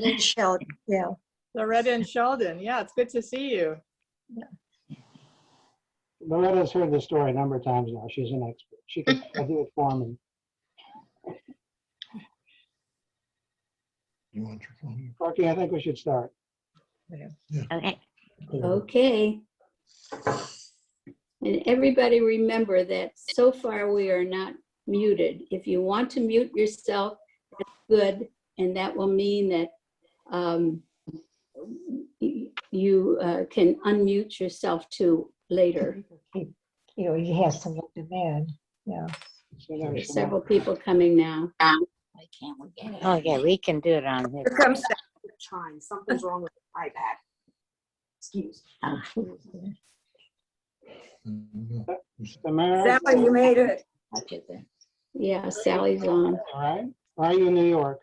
And Sheldon, yeah. Loretta and Sheldon. Yeah, it's good to see you. Loretta's heard the story a number of times now. She's an expert. She can do it for me. You want your phone? Okay, I think we should start. Okay. Okay. And everybody remember that so far we are not muted. If you want to mute yourself, that's good. And that will mean that you can unmute yourself too later. You know, he has to let them in. Yeah. So there's There's several people coming now. Why can't we get it? Oh, yeah, we can do it on Here this. comes that chime. Something's wrong with the iPad. Excuse. Samara, Sally, you made it. Touch it then. Yeah, Sally's on. all right? Are you in New York?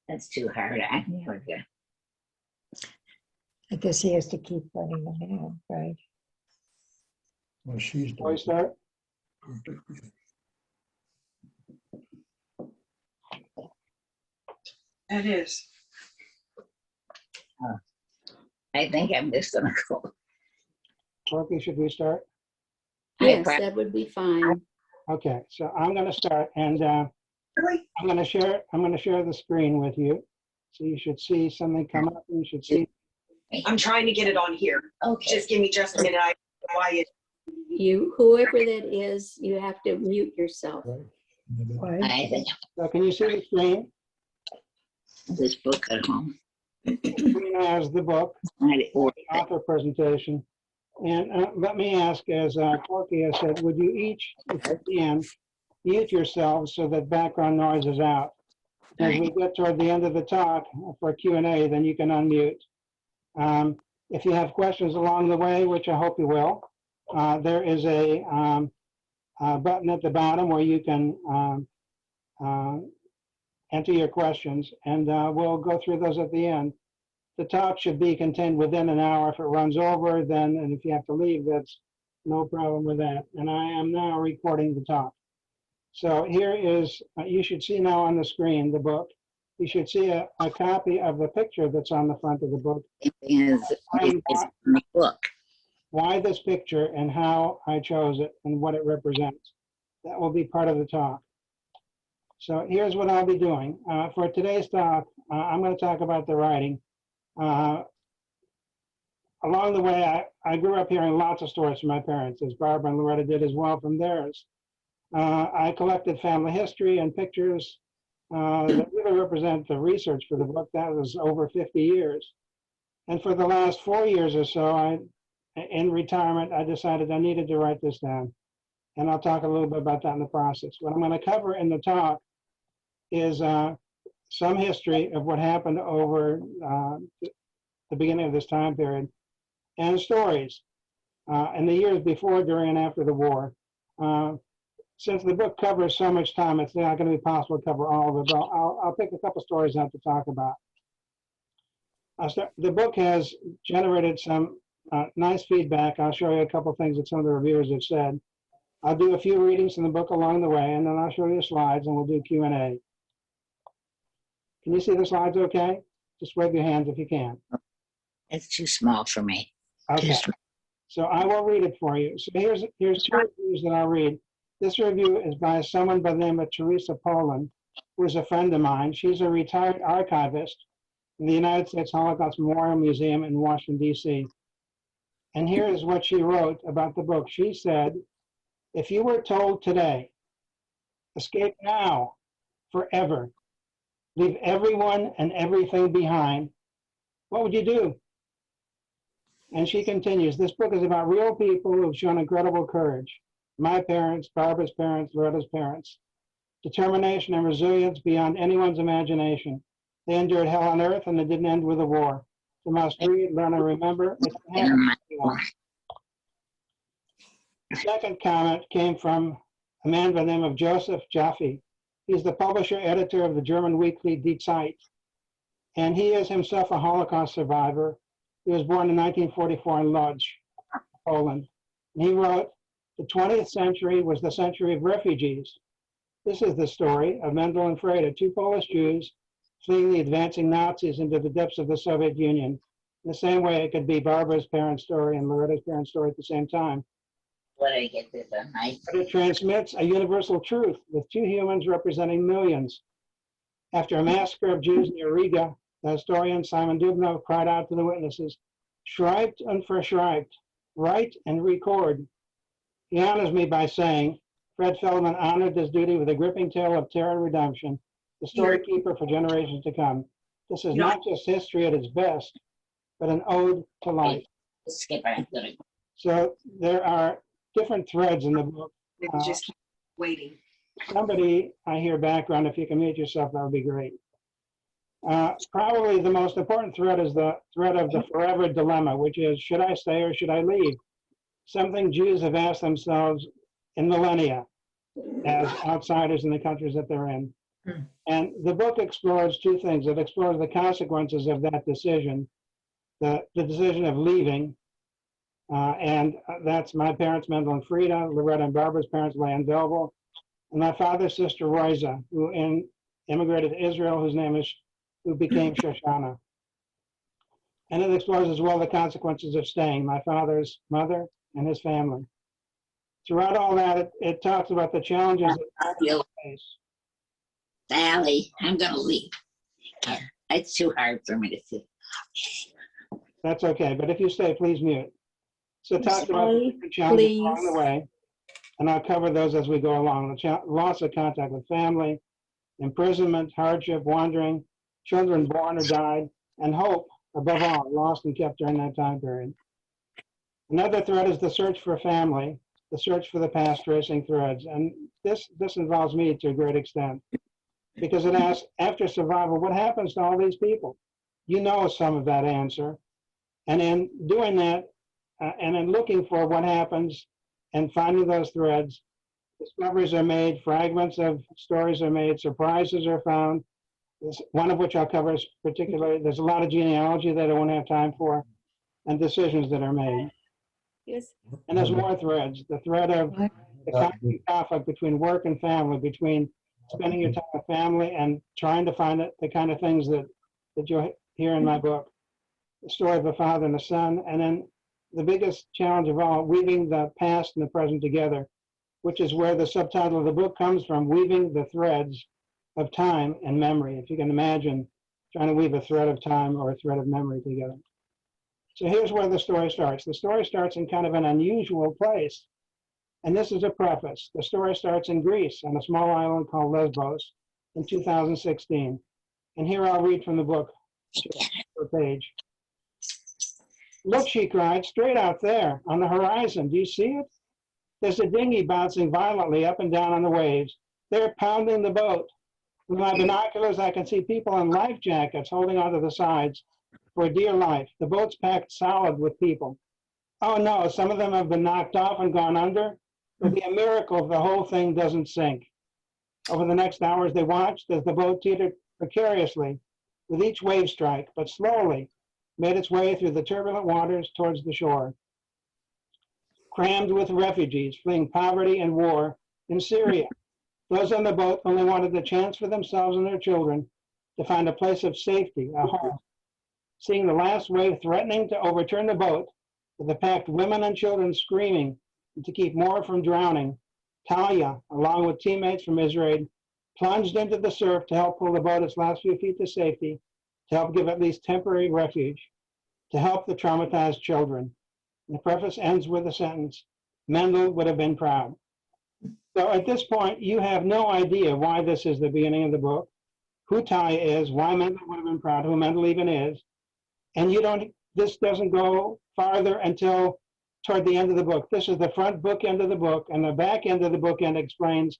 That's too hard. I never get. I guess he has to keep letting them in, right? Well, she's Before we start? It is. I think I'm just gonna go. Corky, should we start? Yes, that would be fine. Okay, so I'm going to start, and Really? I'm going to share the screen with you. So you should see something come up, and you should see. I'm trying to get it on here. Okay. Just give me just a minute. I why it. Whoever that is, you have to mute yourself. Right? I think So can you see the screen? this book at home. The screen has the book, I ordered the author presentation. And let me ask, as Corky has said, would you each, if you can, mute yourselves so that background noise is out? As we get toward the end of the talk for Q&A, then you can unmute. If you have questions along the way, which I hope you will, there is a button at the bottom where you can enter your questions, and we'll go through those at the end. The talk should be contained within an hour. If it runs over, then, and if you have to leave, that's no problem with that. And I am now recording the talk. So here is, you should see now on the screen, the book. You should see a copy of the picture that's on the front of the book. it is in the book. Why this picture and how I chose it and what it represents. That will be part of the talk. So here's what I'll be doing. For today's talk, I'm going to talk about the writing. Along the way, I grew up hearing lots of stories from my parents, as Barbara and Loretta did as well from theirs. I collected family history and pictures that really represent the research for the book. That was over 50 years. And for the last 4 years or so, in retirement, I decided I needed to write this down. And I'll talk a little bit about that in the process. What I'm going to cover in the talk is some history of what happened over the beginning of this time period, and stories in the years before, during, and after the war. Since the book covers so much time, it's not going to be possible to cover all of it, but I'll pick a couple stories out to talk about. The book has generated some nice feedback. I'll show you a couple things that some of the reviewers have said. I'll do a few readings from the book along the way, and then I'll show you the slides, and we'll do Q&A. Can you see the slides okay? Just wave your hands if you can. It's too small for me. Okay. So I will read it for you. So here's two reviews that I'll read. This review is by someone by the name of Teresa Poland, who is a friend of mine. She's a retired archivist in the United States Holocaust Memorial Museum in Washington, D.C. And here is what she wrote about the book. She said, if you were told today, escape now, forever, leave everyone and everything behind, what would you do? And she continues, this book is about real people who have shown incredible courage. My parents, Barbara's parents, Loretta's parents. Determination and resilience beyond anyone's imagination. They endured hell on earth, and it didn't end with a war. You must read, learn, and remember. It can happen to anyone. The second comment came from a man by the name of Joseph Jaffe. He's the publisher editor of the German weekly Die Zeit, and he is himself a Holocaust survivor. He was born in 1944 in Lodz, Poland. And he wrote, the 20th century was the century of refugees. This is the story of Mendel and Freda, two Polish Jews fleeing the advancing Nazis into the depths of the Soviet Union. In the same way, it could be Barbara's parents' story and Loretta's parents' story at the same time. What I get this on my But it transmits a universal truth with two humans representing millions. After a massacre of Jews near Riga, the historian Simon Dubnow cried out to the witnesses, "Schreibt und verschreibt, write and record." He honors me by saying, Fred Feldman honored this duty with a gripping tale of terror and redemption, the story keeper for generations to come. This is not just history at its best, but an ode to life. skipper. I'm gonna So there are different threads in the book. Maybe just keep waiting. Somebody, I hear background, if you can mute yourself, that would be great. Probably the most important thread is the thread of the forever dilemma, which is, should I stay or should I leave? Something Jews have asked themselves in millennia as outsiders in the countries that they're in. And the book explores two things. It explores the consequences of that decision, the decision of leaving, and that's my parents, Mendel and Frida, Loretta and Barbara's parents, Leah and Velvel, and my father's sister, Roisa, who immigrated to Israel, who became Shoshana. And it explores as well the consequences of staying, my father's mother and his family. Throughout all that, it talks about the challenges that feel they face. Sally, I'm gonna leave. It's too hard for me to sit. That's okay, but if you stay, please mute. So it talks about the Sally, different challenges along please. the way, and I'll cover those as we go along. The loss of contact with family, imprisonment, hardship, wandering, children born or died, and hope, above all, lost and kept during that time period. Another thread is the search for family, the search for the past tracing threads. And this involves me to a great extent, because it asks, after survival, what happens to all these people? You know some of that answer. And in doing that, and in looking for what happens and finding those threads, discoveries are made, fragments of stories are made, surprises are found, one of which I'll cover particularly. There's a lot of genealogy that I won't have time for, and decisions that are made. Yes. And there's more threads, the thread of the constant conflict between work and family, between spending your time with family and trying to find the kind of things that you'll hear in my book, the story of a father and a son, and then the biggest challenge of all, weaving the past and the present together, which is where the subtitle of the book comes from, weaving the threads of time and memory. If you can imagine trying to weave a thread of time or a thread of memory together. So here's where the story starts. The story starts in kind of an unusual place. And this is a preface. The story starts in Greece on a small island called Lesbos in 2016. And here I'll read from the book, per page. "Look," she cried, "straight out there on the horizon. Do you see it? There's a dinghy bouncing violently up and down on the waves. They're pounding the boat. With my binoculars, I can see people in life jackets holding onto the sides for dear life. The boat's packed solid with people. Oh no, some of them have been knocked off and gone under. It'll be a miracle if the whole thing doesn't sink." Over the next hours, they watched as the boat teetered precariously with each wave strike, but slowly made its way through the turbulent waters towards the shore. Crammed with refugees fleeing poverty and war in Syria. Those on the boat only wanted the chance for themselves and their children to find a place of safety, a home. Seeing the last wave threatening to overturn the boat, with the packed women and children screaming to keep more from drowning, Talia, along with teammates from Israel, plunged into the surf to help pull the boat its last few feet to safety, to help give at least temporary refuge, to help the traumatized children. The preface ends with a sentence, "Mendel would have been proud." So at this point, you have no idea why this is the beginning of the book, who Talia is, why Mendel would have been proud, who Mendel even is. And this doesn't go farther until toward the end of the book. This is the front book end of the book, and the back end of the book end explains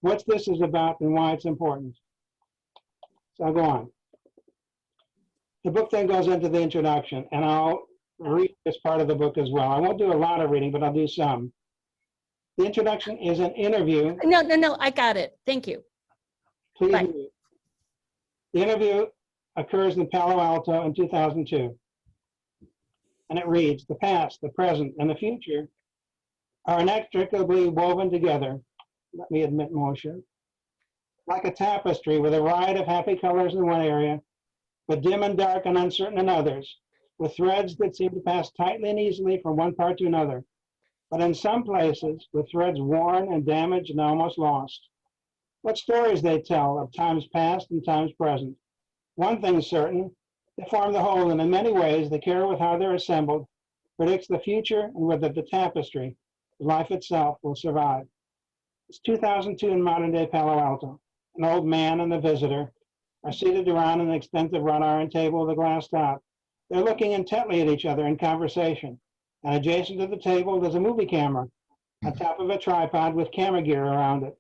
what this is about and why it's important. So I'll go on. The book then goes into the introduction, and I'll read this part of the book as well. I won't do a lot of reading, but I'll do some. The introduction is an interview. No, I got it. Thank you. Please Bye. read. The interview occurs in Palo Alto in 2002. And it reads, "The past, the present, and the future are inextricably woven together." Let me admit, Moshe. like a tapestry with a riot of happy colors in one area, but dim and dark and uncertain in others, with threads that seem to pass tightly and easily from one part to another, but in some places with threads worn and damaged and almost lost. What stories they tell of times past and times present. One thing's certain, they form the whole, and in many ways, the care with how they're assembled predicts the future and whether the tapestry, life itself, will survive. It's 2002 in modern-day Palo Alto. An old man and a visitor are seated around an extensive wrought iron table with a glass top. They're looking intently at each other in conversation, and adjacent to the table, there's a movie camera on top of a tripod with camera gear around it.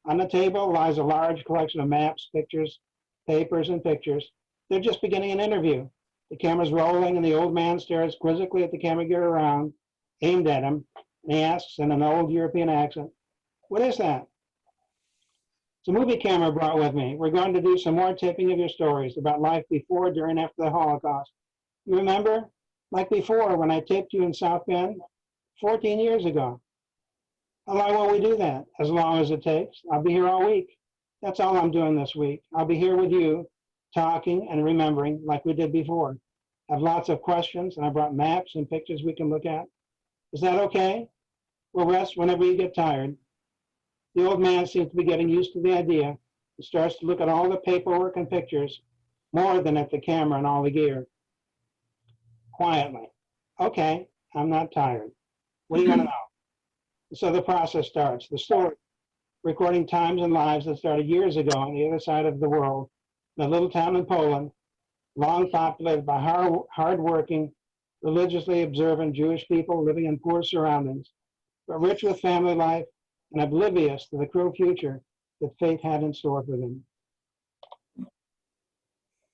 On the table lies a large collection of maps, pictures, papers, and pictures. They're just beginning an interview. The camera's rolling, and the old man stares quizzically at the camera gear around, aimed at him, and he asks in an old European accent, "What is that?" It's a movie camera I brought with me. We're going to do some more taping of your stories about life before, during, after the Holocaust. You remember? Like before, when I taped you in South Bend 14 years ago. How long will we do that? As long as it takes. I'll be here all week. That's all I'm doing this week. I'll be here with you, talking and remembering like we did before. I have lots of questions, and I brought maps and pictures we can look at. Is that okay? We'll rest whenever you get tired. The old man seems to be getting used to the idea. He starts to look at all the paperwork and pictures, more than at the camera and all the gear. Quietly. Okay, I'm not tired. What do you want to know? So the process starts. The story, recording times and lives that started years ago on the other side of the world, in a little town in Poland, long populated by hard-working, religiously observant Jewish people living in poor surroundings, but rich with family life and oblivious to the cruel future that fate had in store for them.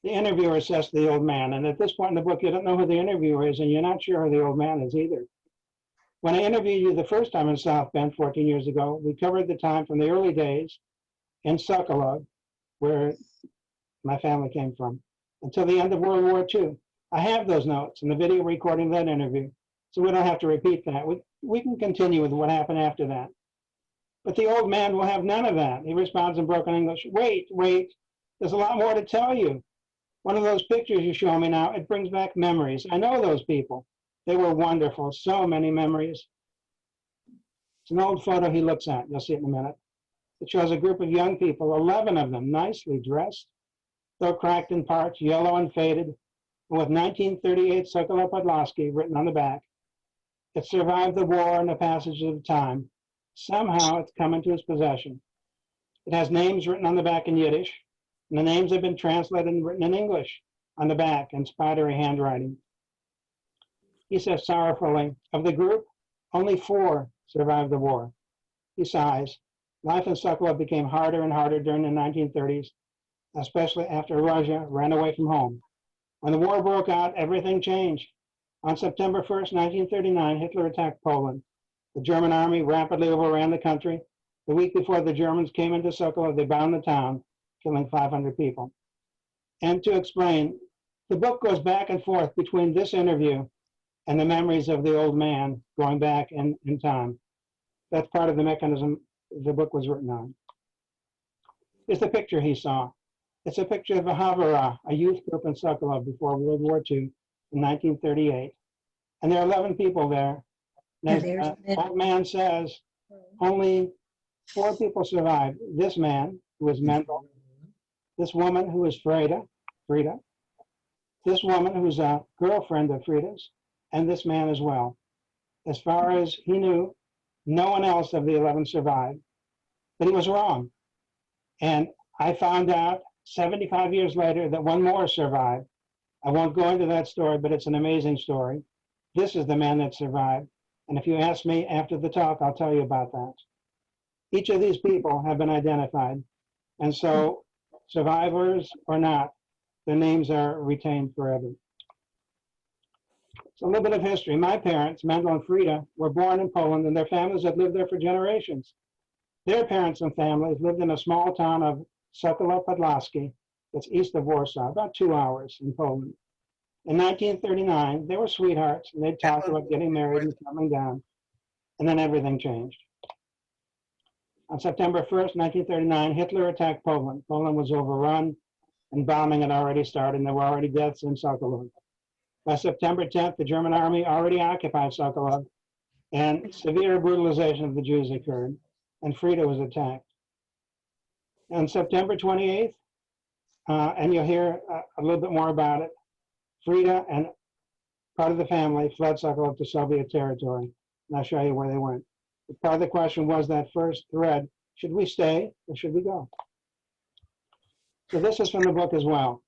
The interviewer says to the old man, and at this point in the book, you don't know who the interviewer is, and you're not sure who the old man is either. When I interviewed you the first time in South Bend 14 years ago, we covered the time from the early days in Sokolov, where my family came from, until the end of World War II. I have those notes and the video recording of that interview, so we don't have to repeat that. We can continue with what happened after that. But the old man will have none of that. He responds in broken English, wait, there's a lot more to tell you. One of those pictures you show me now, it brings back memories. I know those people. They were wonderful, so many memories. It's an old photo he looks at, you'll see it in a minute. It shows a group of young people, 11 of them, nicely dressed, though cracked in parts, yellow and faded, and with 1938 Sokolov Podlasky written on the back. It survived the war and the passage of time. Somehow it's come into his possession. It has names written on the back in Yiddish, and the names have been translated and written in English on the back in spidery handwriting. He says sorrowfully, of the group, only 4 survived the war. He sighs. Life in Sokolov became harder and harder during the 1930s, especially after Russia ran away from home. When the war broke out, everything changed. On September 1st, 1939, Hitler attacked Poland. The German army rapidly overran the country. The week before the Germans came into Sokolov, they bombed the town, killing 500 people. And to explain, the book goes back and forth between this interview and the memories of the old man going back in time. That's part of the mechanism the book was written on. Here's the picture he saw. It's a picture of a Havara, a youth group in Sokolov before World War II in 1938. And there are 11 people there. And as the old man says, only 4 people survived. This man, who is Mendel, this woman who is Frida, this woman who's a girlfriend of Frida's, and this man as well. As far as he knew, no one else of the 11 survived, but he was wrong. And I found out 75 years later that one more survived. I won't go into that story, but it's an amazing story. This is the man that survived. And if you ask me after the talk, I'll tell you about that. Each of these people have been identified. And so survivors or not, their names are retained forever. So a little bit of history. My parents, Mendel and Frida, were born in Poland, and their families had lived there for generations. Their parents and families lived in a small town of Sokolov Podlasky, that's east of Warsaw, about 2 hours in Poland. In 1939, they were sweethearts, and they talked about getting married and settling down, and then everything changed. On September 1st, 1939, Hitler attacked Poland. Poland was overrun and bombing had already started, and there were already deaths in Sokolov. By September 10th, the German army already occupied Sokolov, and severe brutalization of the Jews occurred, and Frida was attacked. On September 28th, and you'll hear a little bit more about it, Frida and part of the family fled Sokolov to Soviet territory, and I'll show you where they went. But part of the question was that first thread, should we stay or should we go? So this is from the book as well.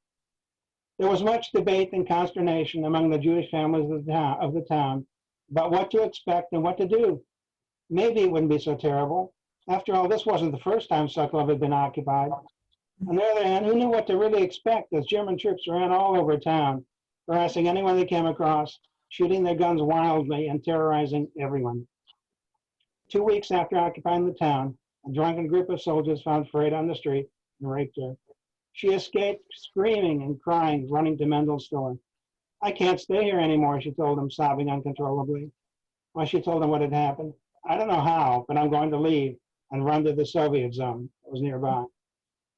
There was much debate and consternation among the Jewish families of the town about what to expect and what to do. Maybe it wouldn't be so terrible. After all, this wasn't the first time Sokolov had been occupied. On the other hand, who knew what to really expect as German troops ran all over town, harassing anyone they came across, shooting their guns wildly and terrorizing everyone. 2 weeks after occupying the town, a drunken group of soldiers found Frida on the street and raped her. She escaped screaming and crying, running to Mendel's store. I can't stay here anymore, she told him, sobbing uncontrollably. Well, she told him what had happened. I don't know how, but I'm going to leave and run to the Soviet zone that was nearby.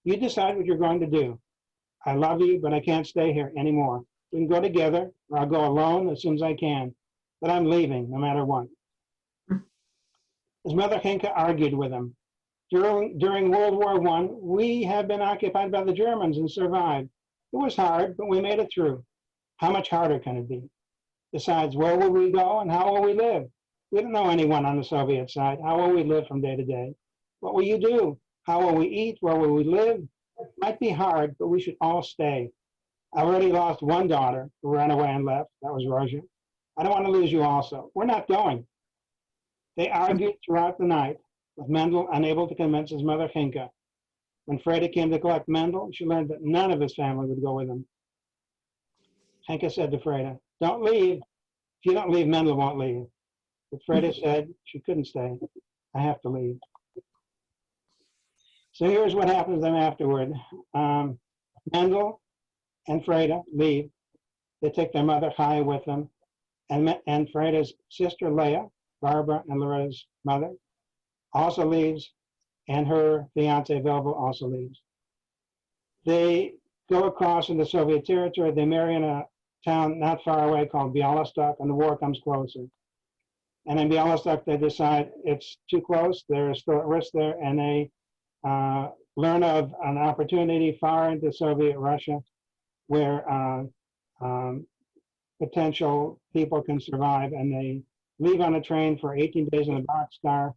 You decide what you're going to do. I love you, but I can't stay here anymore. We can go together, or I'll go alone as soon as I can, but I'm leaving no matter what. His mother Hinka argued with him. During World War I, we have been occupied by the Germans and survived. It was hard, but we made it through. How much harder can it be? Besides, where will we go and how will we live? We don't know anyone on the Soviet side. How will we live from day to day? What will you do? How will we eat? Where will we live? It might be hard, but we should all stay. I already lost one daughter who ran away and left. That was Rosia. I don't want to lose you also. We're not going. They argued throughout the night, with Mendel unable to convince his mother Hinka. When Freda came to collect Mendel, she learned that none of his family would go with him. Hinka said to Freda, don't leave. If you don't leave, Mendel won't leave. But Freda said she couldn't stay. I have to leave. So here's what happens then afterward. Mendel and Freda leave. They take their mother Chaya with them, and Freda's sister Leah, Barbara and Loretta's mother, also leaves, and her fiance Velvo also leaves. They go across into Soviet territory. They marry in a town not far away called Bialystok, and the war comes closer. And in Bialystok, they decide it's too close. They're still at risk there, and they learn of an opportunity far into Soviet Russia where potential people can survive, and they leave on a train for 18 days in a boxcar.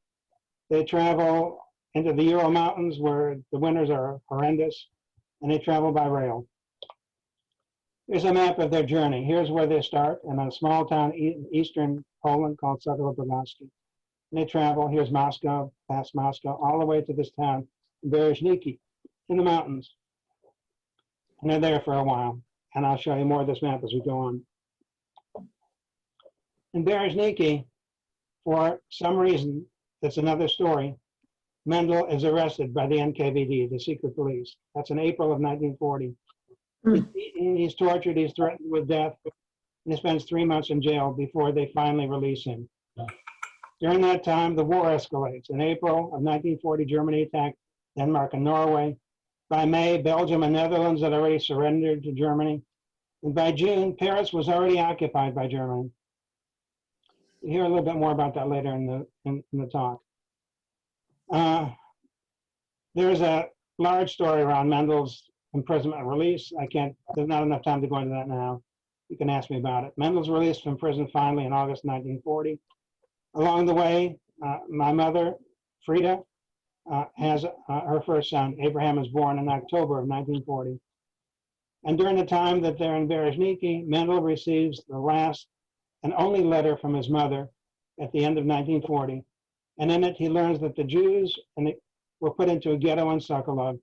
They travel into the Ural Mountains where the winters are horrendous, and they travel by rail. Here's a map of their journey. Here's where they start, in a small town in eastern Poland called Sokolov-Podlaski. And they travel, here's Moscow, past Moscow, all the way to this town, Berezhniki, in the mountains. And they're there for a while. And I'll show you more of this map as we go on. In Berezhniki, for some reason, that's another story, Mendel is arrested by the NKVD, the secret police. That's in April of 1940. He's tortured, he's threatened with death, and he spends 3 months in jail before they finally release him. During that time, the war escalates. In April of 1940, Germany attacked Denmark and Norway. By May, Belgium and Netherlands had already surrendered to Germany. And by June, Paris was already occupied by Germany. You'll hear a little bit more about that later in the talk. There's a large story around Mendel's imprisonment and release. There's not enough time to go into that now. You can ask me about it. Mendel's released from prison finally in August 1940. Along the way, my mother, Frida, has her first son. Abraham was born in October of 1940. And during the time that they're in Berezhniki, Mendel receives the last and only letter from his mother at the end of 1940. And in it, he learns that the Jews were put into a ghetto in Sokolov.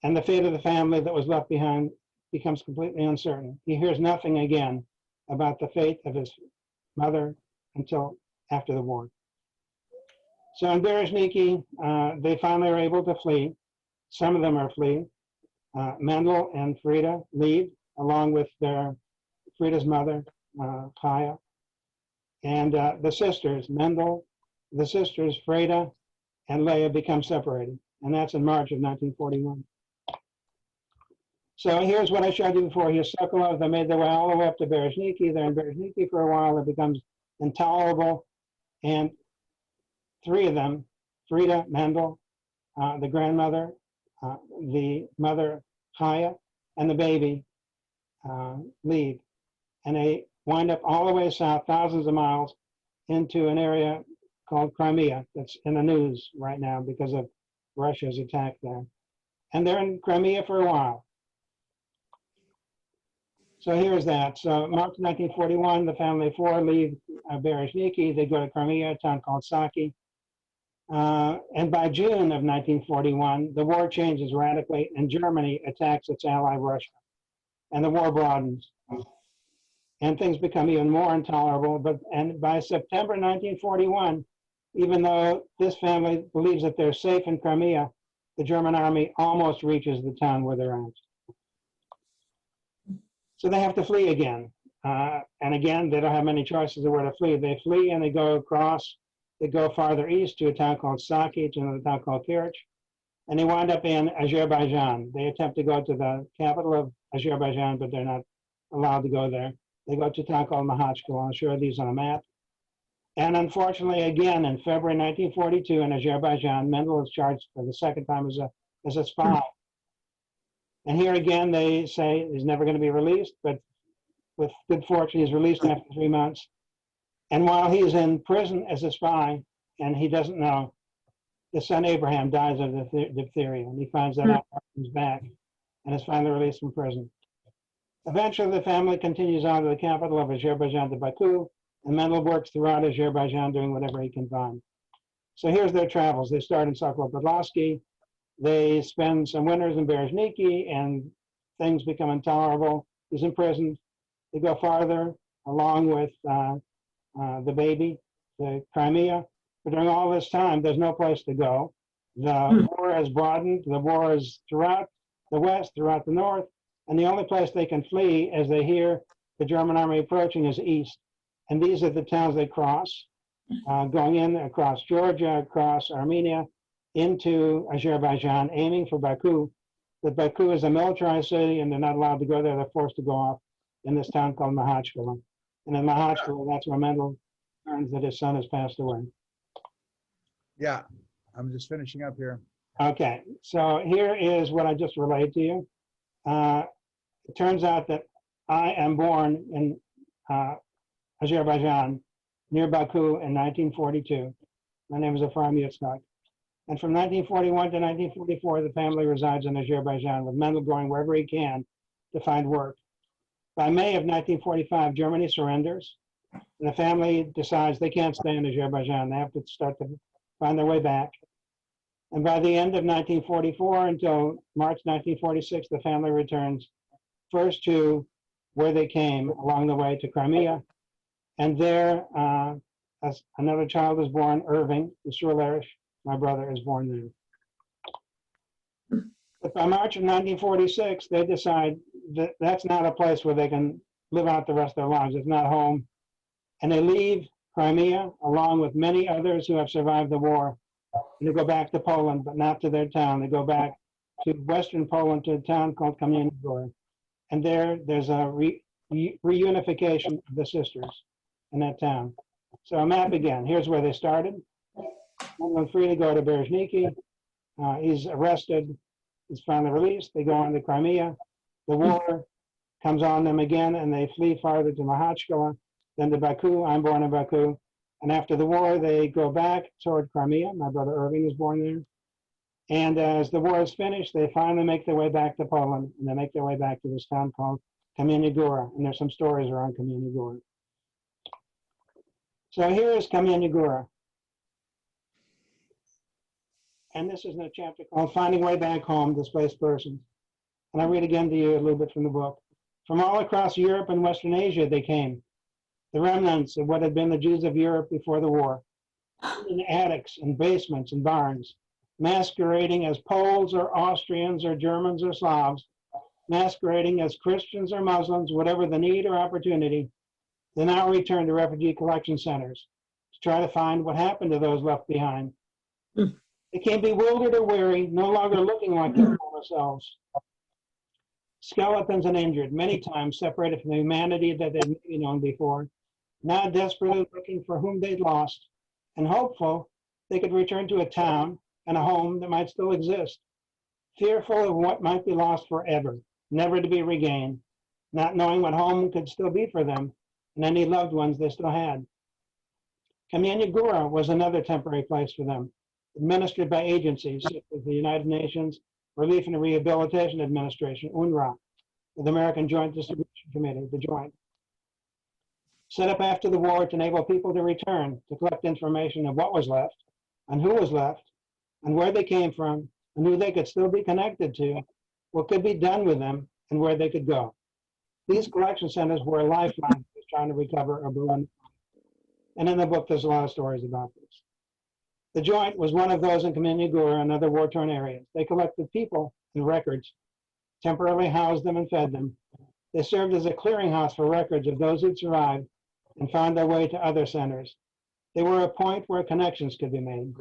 And the fate of the family that was left behind becomes completely uncertain. He hears nothing again about the fate of his mother until after the war. So in Berezhniki, they finally are able to flee. Some of them are fleeing. Mendel and Frida leave along with Frida's mother, Chaya, and the sisters, Mendel, the sisters, Frida, and Leah become separated. And that's in March of 1941. So here's what I showed you before. Here's Sokolov. They made their way all the way up to Berezhniki. They're in Berezhniki for a while. It becomes intolerable. And three of them, Frida, Mendel, the grandmother, the mother, Chaya, and the baby, leave. And they wind up all the way south, thousands of miles, into an area called Crimea that's in the news right now because of Russia's attack there. And they're in Crimea for a while. So here's that. So March 1941, the family of four leave Berezhniki. They go to Crimea, a town called Saki. And by June of 1941, the war changes radically and Germany attacks its ally Russia. And the war broadens. And things become even more intolerable. And by September 1941, even though this family believes that they're safe in Crimea, the German army almost reaches the town where they're at. So they have to flee again. And again, they don't have many choices of where to flee. They flee and they go across, they go farther east to a town called Saki, to another town called Kirch, and they wind up in Azerbaijan. They attempt to go to the capital of Azerbaijan, but they're not allowed to go there. They go to a town called Makhachkala. I'll show these on a map. And unfortunately, again, in February 1942 in Azerbaijan, Mendel is charged for the second time as a spy. And here again, they say he's never going to be released, but with good fortune, he's released after 3 months. And while he's in prison as a spy, and he doesn't know, his son Abraham dies of diphtheria, and he finds that out when he's back, and is finally released from prison. Eventually, the family continues on to the capital of Azerbaijan, to Baku, and Mendel works throughout Azerbaijan doing whatever he can find. So here's their travels. They start in Sokolov-Podlasky. They spend some winters in Berezhniki, and things become intolerable. He's in prison. They go farther, along with the baby, to Crimea. But during all this time, there's no place to go. The war has broadened. The war is throughout the west, throughout the north. And the only place they can flee as they hear the German army approaching is east. And these are the towns they cross, going in across Georgia, across Armenia, into Azerbaijan, aiming for Baku. But Baku is a militarized city, and they're not allowed to go there. They're forced to go off in this town called Makhachkala. And in Makhachkala, that's where Mendel learns that his son has passed away. Yeah, I'm just finishing up here. Okay, so here is what I just relayed to you. It turns out that I am born in Azerbaijan, near Baku in 1942. My name is Efraim Yitzchak. And from 1941 to 1944, the family resides in Azerbaijan, with Mendel going wherever he can to find work. By May of 1945, Germany surrenders, and the family decides they can't stay in Azerbaijan. They have to start to find their way back. And by the end of 1944 until March 1946, the family returns first to where they came along the way to Crimea. And there, as another child is born, Irving, the Surlerish, my brother, is born there. But by March of 1946, they decide that that's not a place where they can live out the rest of their lives. It's not home. And they leave Crimea, along with many others who have survived the war. And they go back to Poland, but not to their town. They go back to Western Poland, to a town called Kamieniec. And there's a reunification of the sisters in that town. So a map again. Here's where they started. When free to go to Berezhniki. He's arrested. He's finally released. They go on to Crimea. The war comes on them again, and they flee farther to Makhachkala, then to Baku. I'm born in Baku. And after the war, they go back toward Crimea. My brother Irving was born there. And as the war is finished, they finally make their way back to Poland, and they make their way back to this town called Kamieniec. And there's some stories around Kamieniec. So here is Kamieniec. And this is in a chapter called Finding Way Back Home, Displaced Persons. And I read again to you a little bit from the book. From all across Europe and Western Asia they came, the remnants of what had been the Jews of Europe before the war, in attics and basements and barns, masquerading as Poles or Austrians or Germans or Slavs, masquerading as Christians or Muslims, whatever the need or opportunity. They now return to refugee collection centers to try to find what happened to those left behind. They came bewildered or weary, no longer looking like their former selves. Skeletons and injured, many times separated from the humanity that they'd maybe known before, now desperately looking for whom they'd lost, and hopeful they could return to a town and a home that might still exist, fearful of what might be lost forever, never to be regained, not knowing what home could still be for them and any loved ones they still had. Kamyanagura was another temporary place for them, administered by agencies such as the United Nations Relief and Rehabilitation Administration, UNRWA, the American Joint Distribution Committee, the Joint. Set up after the war to enable people to return, to collect information of what was left, and who was left, and where they came from, and who they could still be connected to, what could be done with them, and where they could go. These collection centers were a lifeline for trying to recover a balloon. And in the book, there's a lot of stories about this. The Joint was one of those in Kamyanagura and other war-torn areas. They collected people and records, temporarily housed them and fed them. They served as a clearinghouse for records of those who'd survived and found their way to other centers. They were a point where connections could be made.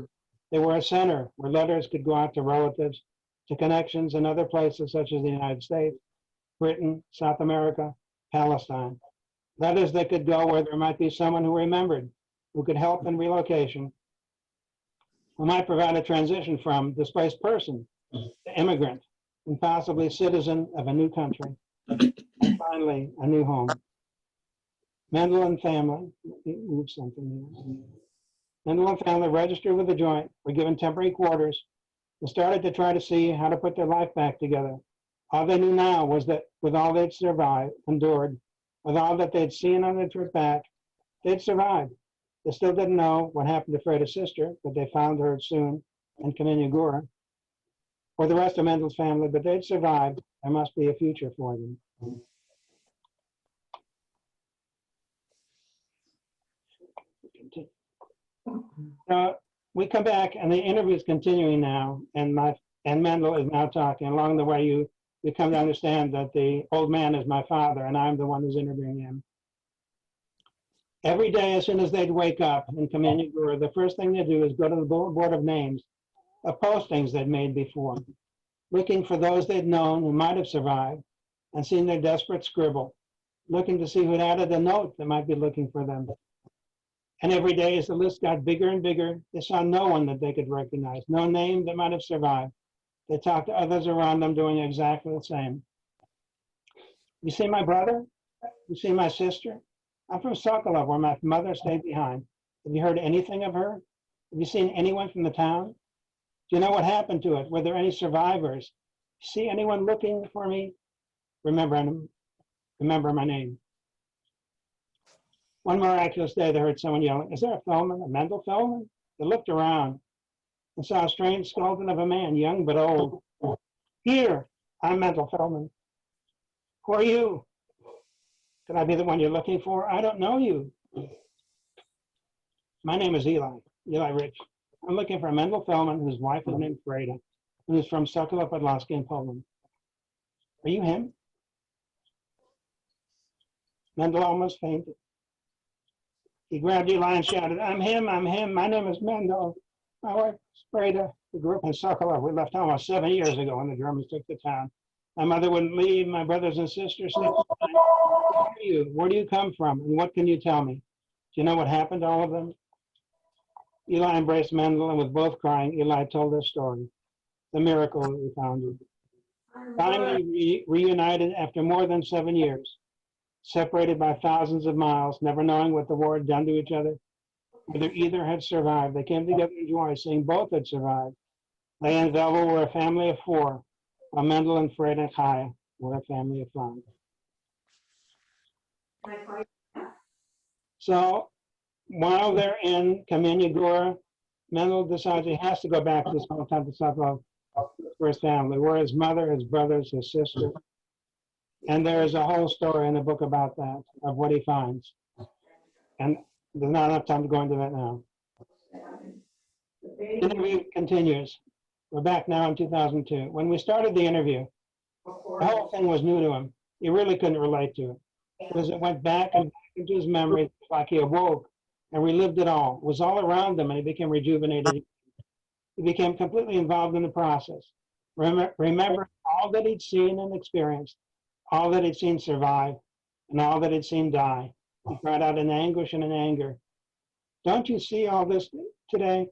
They were a center where letters could go out to relatives, to connections in other places such as the United States, Britain, South America, Palestine. Letters that could go where there might be someone who remembered, who could help in relocation, who might provide a transition from displaced person to immigrant, and possibly citizen of a new country, and finally, a new home. Mendel and family, move something here. Mendel and family registered with the Joint, were given temporary quarters, and started to try to see how to put their life back together. All they knew now was that with all they'd survived, endured, with all that they'd seen on their trip back, they'd survived. They still didn't know what happened to Freda's sister, but they found her soon in Kamyanagura, or the rest of Mendel's family, but they'd survived. There must be a future for them. We come back, and the interview is continuing now, and Mendel is now talking. Along the way, you come to understand that the old man is my father, and I'm the one who's interviewing him. Every day, as soon as they'd wake up in Kamyanagura, the first thing they do is go to the board of names of postings they'd made before, looking for those they'd known who might have survived, and seeing their desperate scribble, looking to see who'd added a note that might be looking for them. And every day, as the list got bigger and bigger, they saw no one that they could recognize, no name that might have survived. They talked to others around them doing exactly the same. You see my brother? You see my sister? I'm from Sokolov, where my mother stayed behind. Have you heard anything of her? Have you seen anyone from the town? Do you know what happened to it? Were there any survivors? See anyone looking for me? Remember my name. One miraculous day, they heard someone yelling, "Is there a Feldman, a Mendel Feldman?" They looked around and saw a strange skeleton of a man, young but old. "Here, I'm Mendel Feldman." "Who are you?" "Could I be the one you're looking for?" "I don't know you." "My name is Eli Rich. I'm looking for Mendel Feldman, whose wife is named Freda, who is from Sokolov Podlasky in Poland." "Are you him?" Mendel almost fainted. He grabbed Eli and shouted, I'm him. My name is Mendel. My wife is Freda. We grew up in Sokolov. We left almost 7 years ago when the Germans took the town. My mother wouldn't leave. My brothers and sisters stayed behind. Who are you? Where do you come from? And what can you tell me? Do you know what happened to all of them? Eli embraced Mendel, and with both crying, Eli told their story, the miracle that we found. Finally reunited after more than 7 years, separated by thousands of miles, never knowing what the war had done to each other, whether either had survived. They came together in joy, saying both had survived. They and Velva were a family of 4, while Mendel and Fred and Chaya were a family of 5. So while they're in Kamyanagura, Mendel decides he has to go back to his hometown to Sokolov for his family, where his mother, his brothers, his sister. And there's a whole story in the book about that, of what he finds. And there's not enough time to go into that now. The interview continues. We're back now in 2002. When we started the interview, the whole thing was new to him. He really couldn't relate to it, because it went back and back into his memory, like he awoke and relived it all. It was all around him, and he became rejuvenated. He became completely involved in the process, remembering all that he'd seen and experienced, all that he'd seen survive, and all that he'd seen die. He cried out in anguish and in anger, "Don't you see all this today?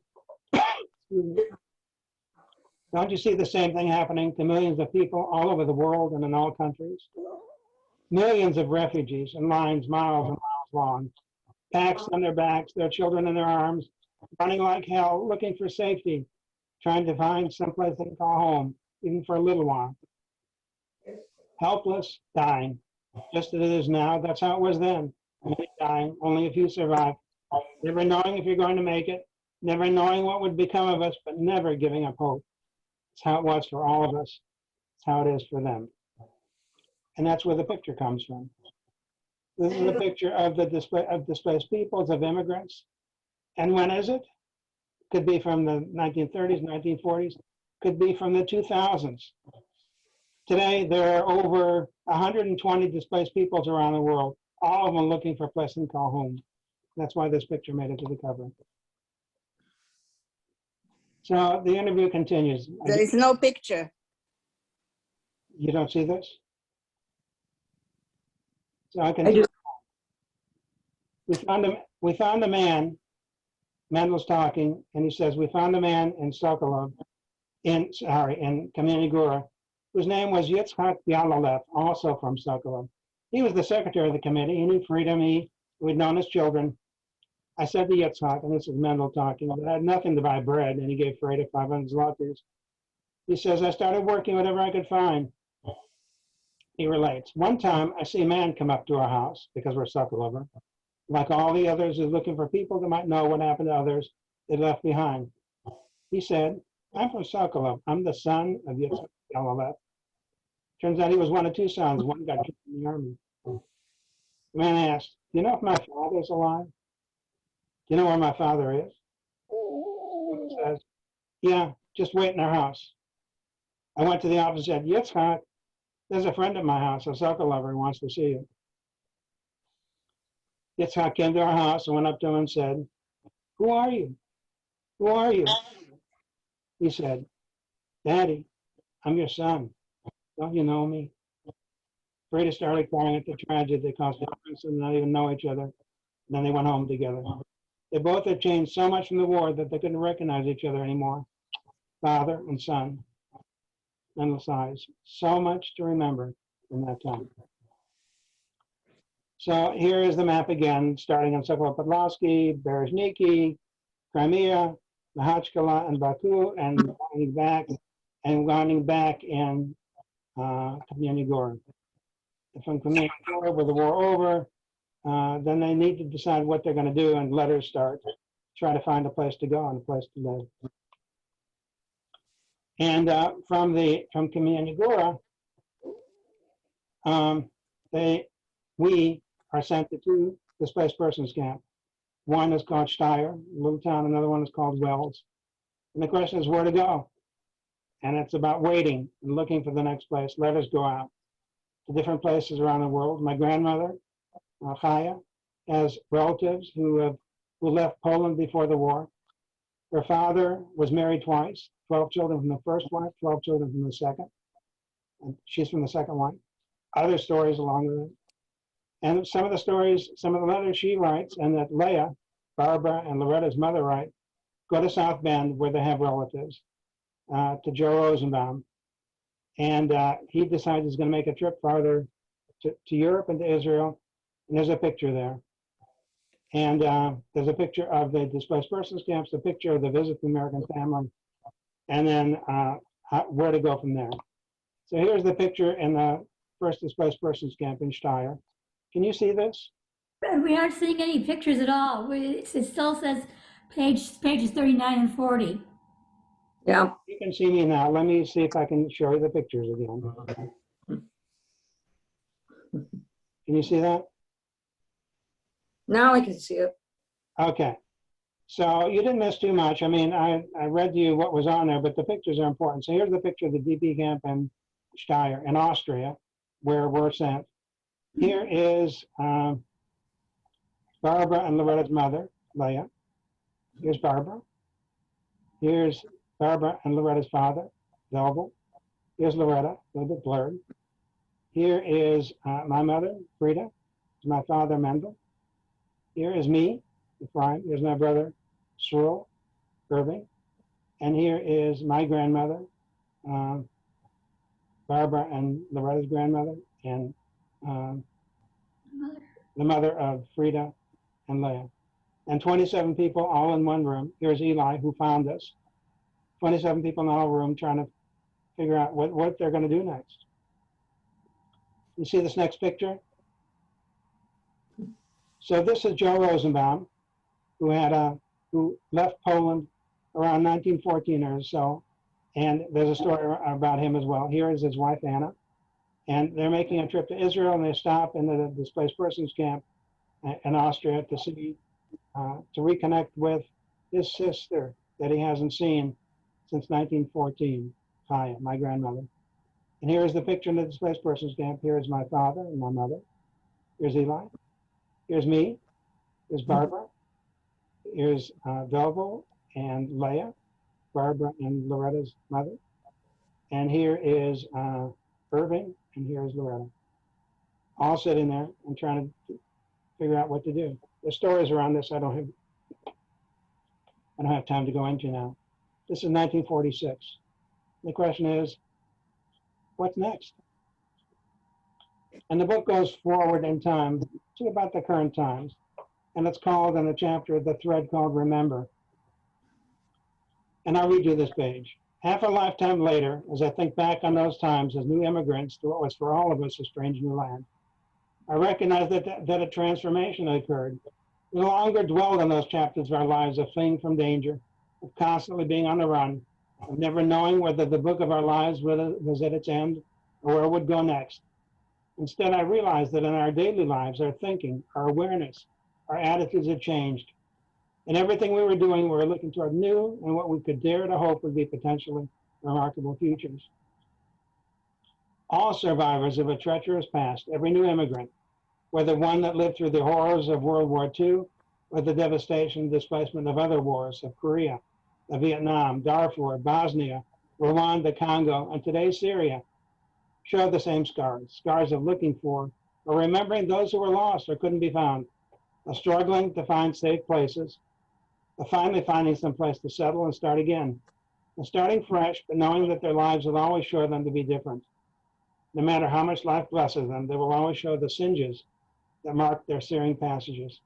Don't you see the same thing happening to millions of people all over the world and in all countries? Millions of refugees in lines miles and miles long, packs on their backs, their children in their arms, running like hell, looking for safety, trying to find someplace they can call home, even for a little while. Helpless, dying, just as it is now. That's how it was then. Many dying, only a few survive. Never knowing if you're going to make it, never knowing what would become of us, but never giving up hope. It's how it was for all of us. It's how it is for them." And that's where the picture comes from. This is a picture of the displaced peoples, of immigrants. And when is it? Could be from the 1930s, 1940s, could be from the 2000s. Today, there are over 120 displaced peoples around the world, all of them looking for a place to call home. That's why this picture made it to the cover. So the interview continues. There is no picture. You don't see this? So I can. I do. We found a man. Mendel's talking, and he says, "We found a man in Sokolov, in Kameniy Gora, whose name was Yitzhak Bialalev, also from Sokolov. He was the secretary of the committee. He knew freedom. We'd known his children. I said to Yitzhak, and this is Mendel talking, that I had nothing to buy bread, and he gave Freda 500 zlotys. He says, I started working whatever I could find." He relates, "One time, I see a man come up to our house, because we're Sokolover. Like all the others, is looking for people that might know what happened to others they left behind. He said, 'I'm from Sokolov. I'm the son of Yitzhak Bialalev.' Turns out he was one of two sons. One got killed in the army. The man asked, 'Do you know if my father's alive? Do you know where my father is?' He says, 'Yeah, just wait in our house.' I went to the office and said, 'Yitzhak, there's a friend at my house, a Sokolover, who wants to see you.' Yitzhak came to our house and went up to him and said, 'Who are you? Who are you?' He said, 'Daddy, I'm your son. Don't you know me?' Freda started crying at the tragedy they caused parents and not even know each other. And then they went home together. They both had changed so much from the war that they couldn't recognize each other anymore. Father and son. Endless eyes. So much to remember from that time. So here is the map again, starting in Sokolov-Podlavsky, Berezhniki, Crimea, Makhachkala, and Baku, and winding back in Kameniy Gora. From Kameniy Gora, with the war over, then they need to decide what they're going to do, and letters start. Try to find a place to go and a place to live. And from Kameniy Gora, we are sent to two displaced persons camp. One is called Steyr, a little town. Another one is called Wells. And the question is where to go. And it's about waiting and looking for the next place. Letters go out to different places around the world. My grandmother, Chaya, has relatives who left Poland before the war. Her father was married twice, 12 children from the first wife, 12 children from the second. And she's from the second wife. Other stories along with it. And some of the stories, some of the letters she writes, and that Leah, Barbara, and Loretta's mother write, go to South Bend where they have relatives, to Joe Rosenbaum. And he decides he's going to make a trip farther to Europe and to Israel. And there's a picture there. And there's a picture of the displaced persons camps, a picture of the visit to the American family, and then where to go from there. So here's the picture in the first displaced persons camp in Steyr. Can you see this? We aren't seeing any pictures at all. It still says pages 39 and 40. Yeah. You can see me now. Let me see if I can show you the pictures again. Can you see that? Now I can see it. Okay. So you didn't miss too much. I mean, I read you what was on there, but the pictures are important. So here's the picture of the DP camp in Steyr in Austria, where we're sent. Here is Barbara and Loretta's mother, Leah. Here's Barbara. Here's Barbara and Loretta's father, Velvel. Here's Loretta, a little bit blurred. Here is my mother, Frida. My father, Mendel. Here is me, Ephraim. Here's my brother, Cyril, Irving. And here is my grandmother, Barbara and Loretta's grandmother, and the mother of Frida and Leah. And 27 people all in one room. Here's Eli, who found us. 27 people in our room trying to figure out what they're going to do next. You see this next picture? So this is Joe Rosenbaum, who left Poland around 1914 or so, and there's a story about him as well. Here is his wife Anna, and they're making a trip to Israel, and they stop in the displaced persons camp in Austria to see, to reconnect with his sister that he hasn't seen since 1914, Kaya, my grandmother. And here is the picture in the displaced persons camp. Here is my father and my mother. Here's Eli. Here's me. Here's Barbara. Here's Velvel and Leah, Barbara and Loretta's mother. And here is Irving, and here is Loretta. All sitting there and trying to figure out what to do. The stories around this I don't have time to go into now. This is 1946. The question is, what's next? And the book goes forward in time to about the current times. And it's called, in the chapter, the thread called Remember. And I'll read you this page. Half a lifetime later, as I think back on those times as new immigrants to what was for all of us a strange new land, I recognize that a transformation had occurred. We no longer dwelled on those chapters of our lives of fleeing from danger, of constantly being on the run, of never knowing whether the book of our lives was at its end or where it would go next. Instead, I realized that in our daily lives, our thinking, our awareness, our attitudes had changed. In everything we were doing, we were looking toward new and what we could dare to hope would be potentially remarkable futures. All survivors of a treacherous past, every new immigrant, whether one that lived through the horrors of World War II or the devastation and displacement of other wars of Korea, of Vietnam, Darfur, Bosnia, Rwanda, Congo, and today's Syria, show the same scars, scars of looking for or remembering those who were lost or couldn't be found, of struggling to find safe places, of finally finding some place to settle and start again, and starting fresh, but knowing that their lives will always show them to be different. No matter how much life blesses them, they will always show the singes that mark their searing passages.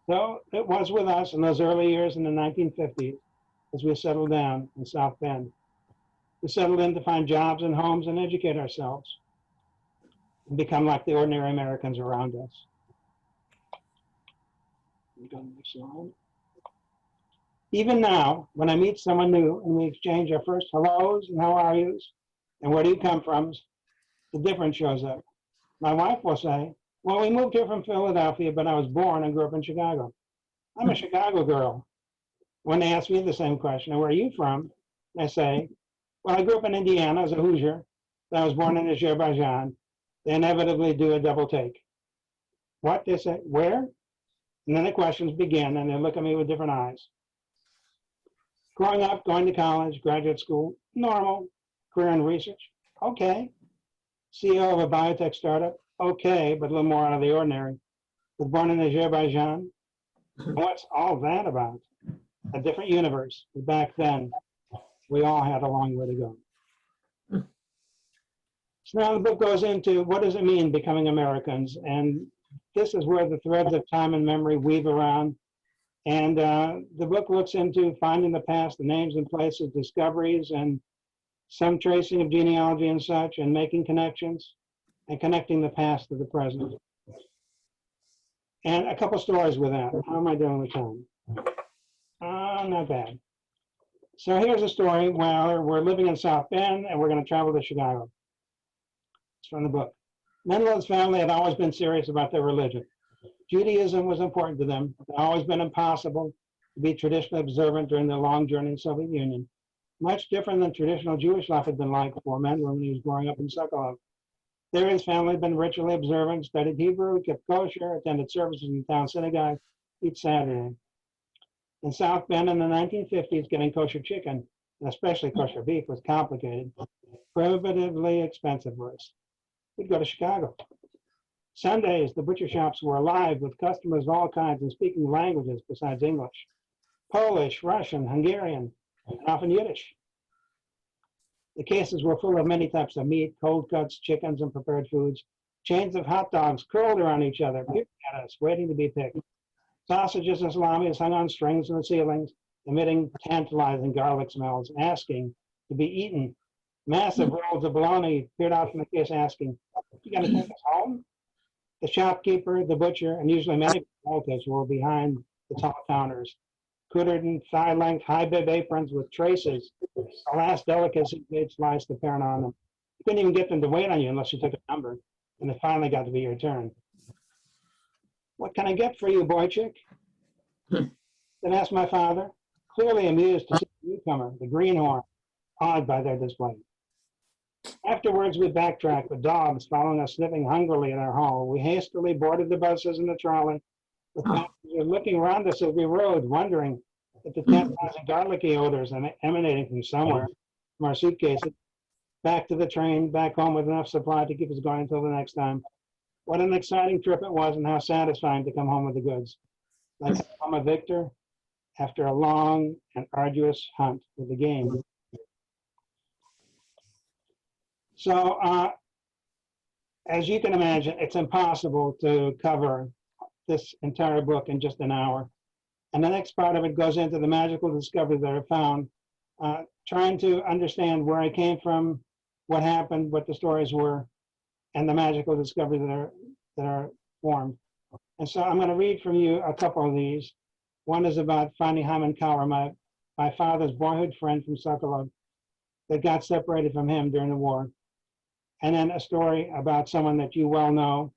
So it was with us in those early years in the 1950s as we settled down in South Bend. We settled in to find jobs and homes and educate ourselves and become like the ordinary Americans around us. Even now, when I meet someone new and we exchange our first hellos and how are yous and where do you come from, the difference shows up. My wife will say, well, we moved here from Philadelphia, but I was born and grew up in Chicago. I'm a Chicago girl. When they ask me the same question, where are you from? I say, well, I grew up in Indiana as a Hoosier, but I was born in Azerbaijan. They inevitably do a double take. What? They say, where? And then the questions begin, and they look at me with different eyes. Growing up, going to college, graduate school, normal. Career in research, okay. CEO of a biotech startup, okay, but a little more out of the ordinary. Was born in Azerbaijan. What's all that about? A different universe. Back then, we all had a long way to go. So now the book goes into what does it mean becoming Americans? And this is where the threads of time and memory weave around. And the book looks into finding the past, the names and places, discoveries, and some tracing of genealogy and such, and making connections and connecting the past to the present. And a couple stories with that. How am I doing with time? Not bad. So here's a story where we're living in South Bend and we're going to travel to Chicago. It's from the book. Mendel's family had always been serious about their religion. Judaism was important to them. It had always been impossible to be traditionally observant during the long journey in the Soviet Union. Much different than traditional Jewish life had been like for Mendel when he was growing up in Sokolov. There his family had been ritually observant, studied Hebrew, kept kosher, attended services in the town synagogue each Saturday. In South Bend in the 1950s, getting kosher chicken and especially kosher beef, was complicated, prohibitively expensive for us. We'd go to Chicago. Sundays, the butcher shops were alive with customers of all kinds and speaking languages besides English: Polish, Russian, Hungarian, and often Yiddish. The cases were full of many types of meat, cold cuts, chickens, and prepared foods. Chains of hot dogs curled around each other, peering at us, waiting to be picked. Sausages and salamis hung on strings in the ceilings, emitting tantalizing garlic smells, asking to be eaten. Massive rolls of bologna peered out from the case, asking, "You gonna take us home?" The shopkeeper, the butcher, and usually many relatives were behind the tall counters, cootered in thigh-length, high-bib aprons with traces. The last delicacy they'd sliced the parent on them. You couldn't even get them to wait on you unless you took a number, and it finally got to be your turn. "What can I get for you, boy chick?" Then asked my father, clearly amused to see the newcomer, the greenhorn, awed by their display. Afterwards, we backtracked with dogs following us sniffing hungrily in our hall. We hastily boarded the buses and the trolley, with passengers looking around us as we rode, wondering if the tantalizing garlicky odors emanating from somewhere from our suitcases. Back to the train, back home with enough supply to keep us going until the next time. What an exciting trip it was, and how satisfying to come home with the goods. Like I'm a victor after a long and arduous hunt with the game. So, as you can imagine, it's impossible to cover this entire book in just an hour. And the next part of it goes into the magical discoveries that are found, trying to understand where I came from, what happened, what the stories were, and the magical discoveries that are formed. And so I'm going to read from you a couple of these. One is about finding Hyman Kauer, my father's boyhood friend from Sokolov, that got separated from him during the war. And then a story about someone that you well know,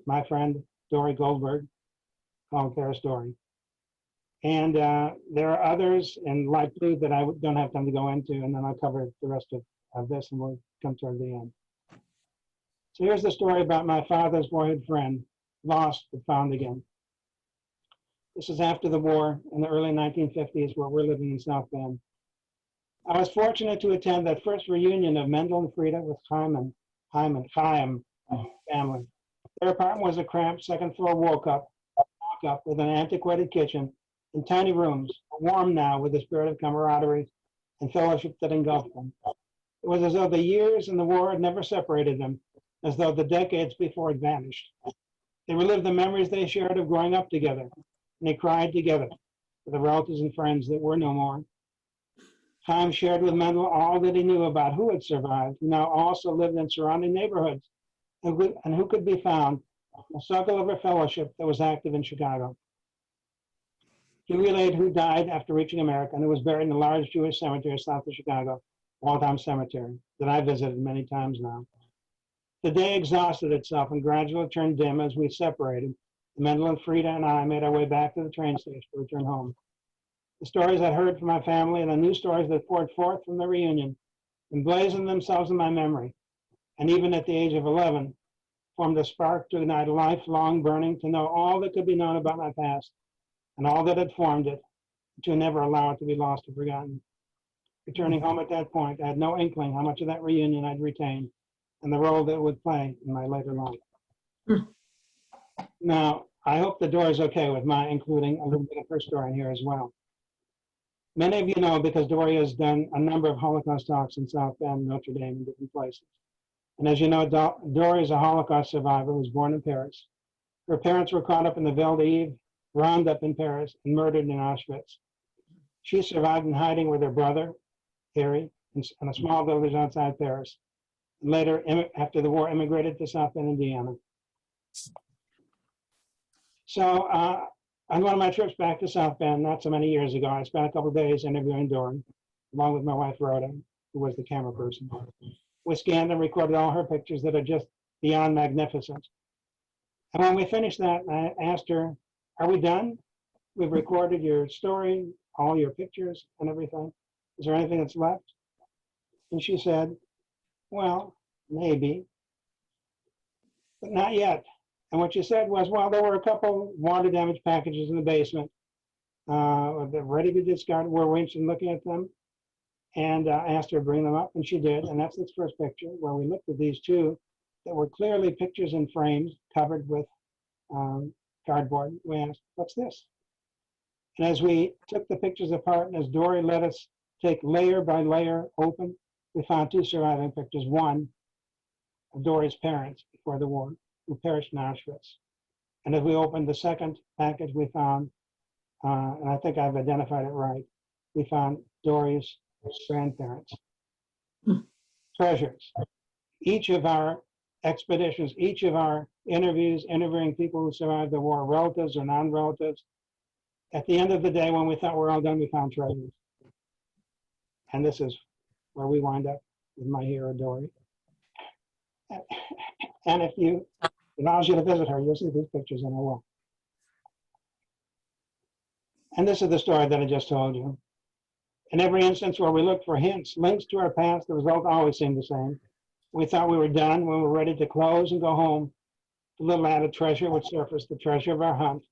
my friend Dory Goldberg, called Their Story. And there are others in light blue that I don't have time to go into, and then I'll cover the rest of this, and we'll come toward the end. So here's the story about my father's boyhood friend, lost but found again. This is after the war in the early 1950s, where we're living in South Bend. I was fortunate to attend that first reunion of Mendel and Frida with Chaim family. Their apartment was a cramped second-floor walk-up with an antiquated kitchen in tiny rooms, warm now with the spirit of camaraderie and fellowship that engulfed them. It was as though the years and the war had never separated them, as though the decades before had vanished. They relived the memories they shared of growing up together, and they cried together for the relatives and friends that were no more. Chaim shared with Mendel all that he knew about who had survived, who now also lived in surrounding neighborhoods, and who could be found in a Sokolov fellowship that was active in Chicago. He relayed who died after reaching America and who was buried in the large Jewish cemetery south of Chicago, Waldheim Cemetery, that I visited many times now. The day exhausted itself and gradually turned dim as we separated. Mendel and Frida and I made our way back to the train station to return home. The stories I'd heard from my family and the new stories that poured forth from the reunion emblazoned themselves in my memory, and even at the age of 11, formed a spark to ignite a lifelong burning to know all that could be known about my past and all that had formed it, to never allow it to be lost or forgotten. Returning home at that point, I had no inkling how much of that reunion I'd retain and the role that it would play in my later life. Now, I hope the door is okay with my including a little bit of her story in here as well. Many of you know because Dory has done a number of Holocaust talks in South Bend, Notre Dame, and different places. And as you know, Dory is a Holocaust survivor who was born in Paris. Her parents were caught up in the Vel d'Hiv roundup in Paris and murdered in Auschwitz. She survived in hiding with her brother, Harry, in a small village outside Paris. And later, after the war, immigrated to South Bend, Indiana. So on one of my trips back to South Bend, not so many years ago, I spent a couple of days interviewing Dory, along with my wife, Rhoda, who was the camera person. We scanned and recorded all her pictures that are just beyond magnificent. And when we finished that, I asked her, "Are we done? We've recorded your story, all your pictures and everything. Is there anything that's left?" And she said, "Well, maybe, but not yet." And what she said was, well, there were a couple water damage packages in the basement. They're ready to discard. We're interested in looking at them. and asked her to bring them up, and she did. And that's this first picture where we looked at these two that were clearly pictures in frames covered with cardboard. We asked, what's this? And as we took the pictures apart, and as Dory let us take layer by layer open, we found two surviving pictures. One of Dory's parents before the war, who perished in Auschwitz. And as we opened the second package, we found, and I think I've identified it right, we found Dory's grandparents. Treasures. Each of our expeditions, each of our interviews, interviewing people who survived the war, relatives or non-relatives, at the end of the day, when we thought we were all done, we found treasures. And this is where we wind up with my hero, Dory. And if it allows you to visit her, you'll see these pictures on her wall. And this is the story that I just told you. In every instance where we looked for hints, links to our past, the result always seemed the same. We thought we were done when we were ready to close and go home. The little added treasure would surface, the treasure of our hunt,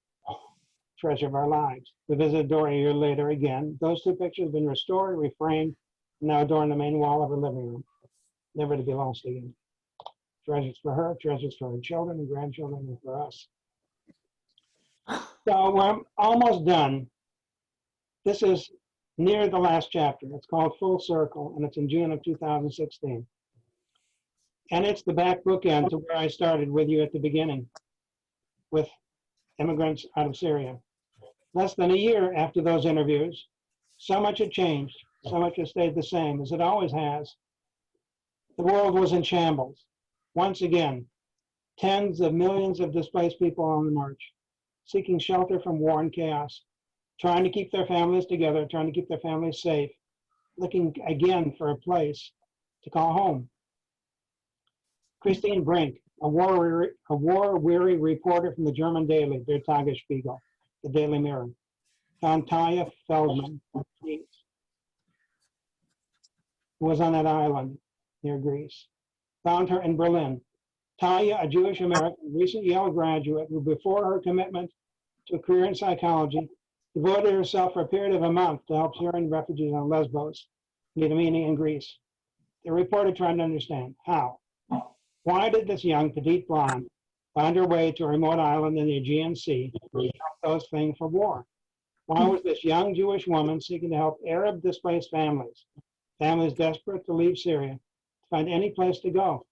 treasure of our lives. We visited Dory a year later again. Those two pictures have been restored, reframed, and now adorn the main wall of her living room, never to be lost again. Treasures for her, treasures for her children and grandchildren, and for us. So we're almost done. This is near the last chapter. It's called Full Circle, and it's in June of 2016. And it's the back bookend to where I started with you at the beginning, with immigrants out of Syria. Less than a year after those interviews, so much had changed, so much has stayed the same, as it always has. The world was in shambles. Once again, tens of millions of displaced people on the march, seeking shelter from war and chaos, trying to keep their families together, trying to keep their families safe, looking again for a place to call home. Christine Brink, a war-weary reporter from the German daily, Der Tagesspiegel, the Daily Mirror, found Taya Feldman, who was on that island near Greece. Found her in Berlin. Taya, a Jewish American, recent Yale graduate, who before her commitment to a career in psychology, devoted herself for a period of a month to help Syrian refugees on Lesbos, near meaning in Greece. The reporter tried to understand how. Why did this young petite blonde find her way to a remote island in the Aegean Sea to help those fleeing from war? Why was this young Jewish woman seeking to help Arab displaced families, families desperate to leave Syria, to find any place to go,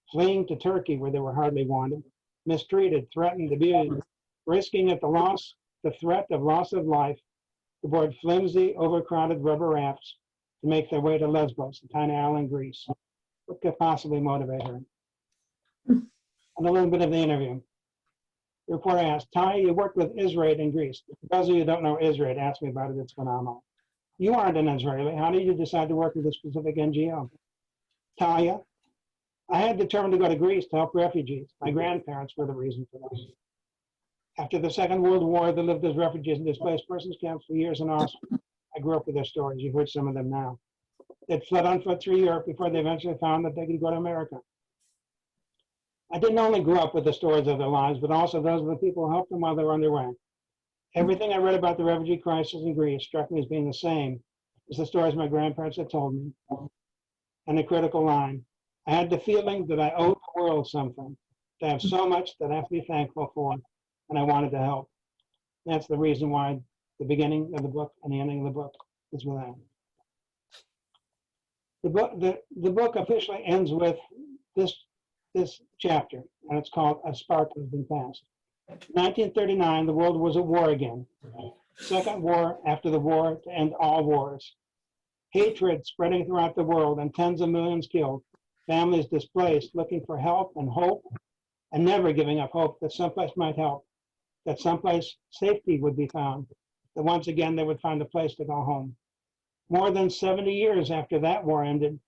fleeing to Turkey where they were hardly wanted, mistreated, threatened, abused, risking at the threat of loss of life to board flimsy, overcrowded rubber rafts to make their way to Lesbos, a tiny island in Greece? What could possibly motivate her? And a little bit of the interview. The reporter asked, Taya, you worked with Israel in Greece. For those of you who don't know Israel, ask me about it, it's phenomenal. You aren't an Israeli. How did you decide to work with a specific NGO? Taya, I had determined to go to Greece to help refugees. My grandparents were the reason for this. After the Second World War, they lived as refugees in displaced persons camps for years in Austria. I grew up with their stories. You've heard some of them now. They'd fled on foot through Europe before they eventually found that they could go to America. I didn't only grow up with the stories of their lives, but also those of the people who helped them while they were on their way. Everything I read about the refugee crisis in Greece struck me as being the same as the stories my grandparents had told me. And the critical line, I had the feeling that I owed the world something, to have so much that I have to be thankful for, and I wanted to help. That's the reason why the beginning of the book and the ending of the book is with that. The book officially ends with this chapter, and it's called A Spark Has Been Passed. In 1939, the world was at war again. Second war after the war to end all wars. Hatred spreading throughout the world and tens of millions killed. Families displaced, looking for help and hope, and never giving up hope that someplace might help, that someplace safety would be found, that once again they would find a place to go home. More than 70 years after that war ended,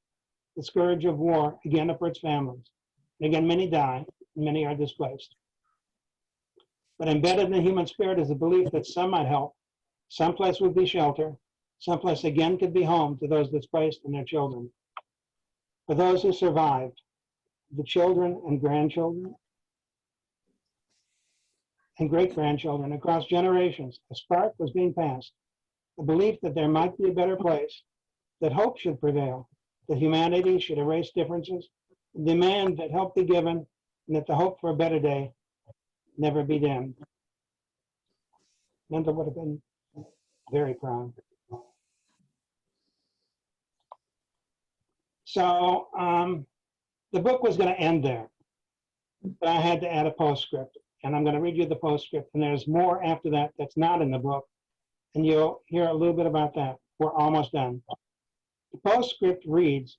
the scourge of war again upwards families. And again, many die, and many are displaced. But embedded in the human spirit is the belief that some might help, someplace would be shelter, someplace again could be home to those displaced and their children. For those who survived, the children and grandchildren and great-grandchildren across generations, a spark was being passed, the belief that there might be a better place, that hope should prevail, that humanity should erase differences, demand that help be given, and that the hope for a better day never be dimmed. Mendel would have been very proud. So the book was going to end there, but I had to add a postscript, and I'm going to read you the postscript, and there's more after that that's not in the book, and you'll hear a little bit about that. We're almost done. The postscript reads,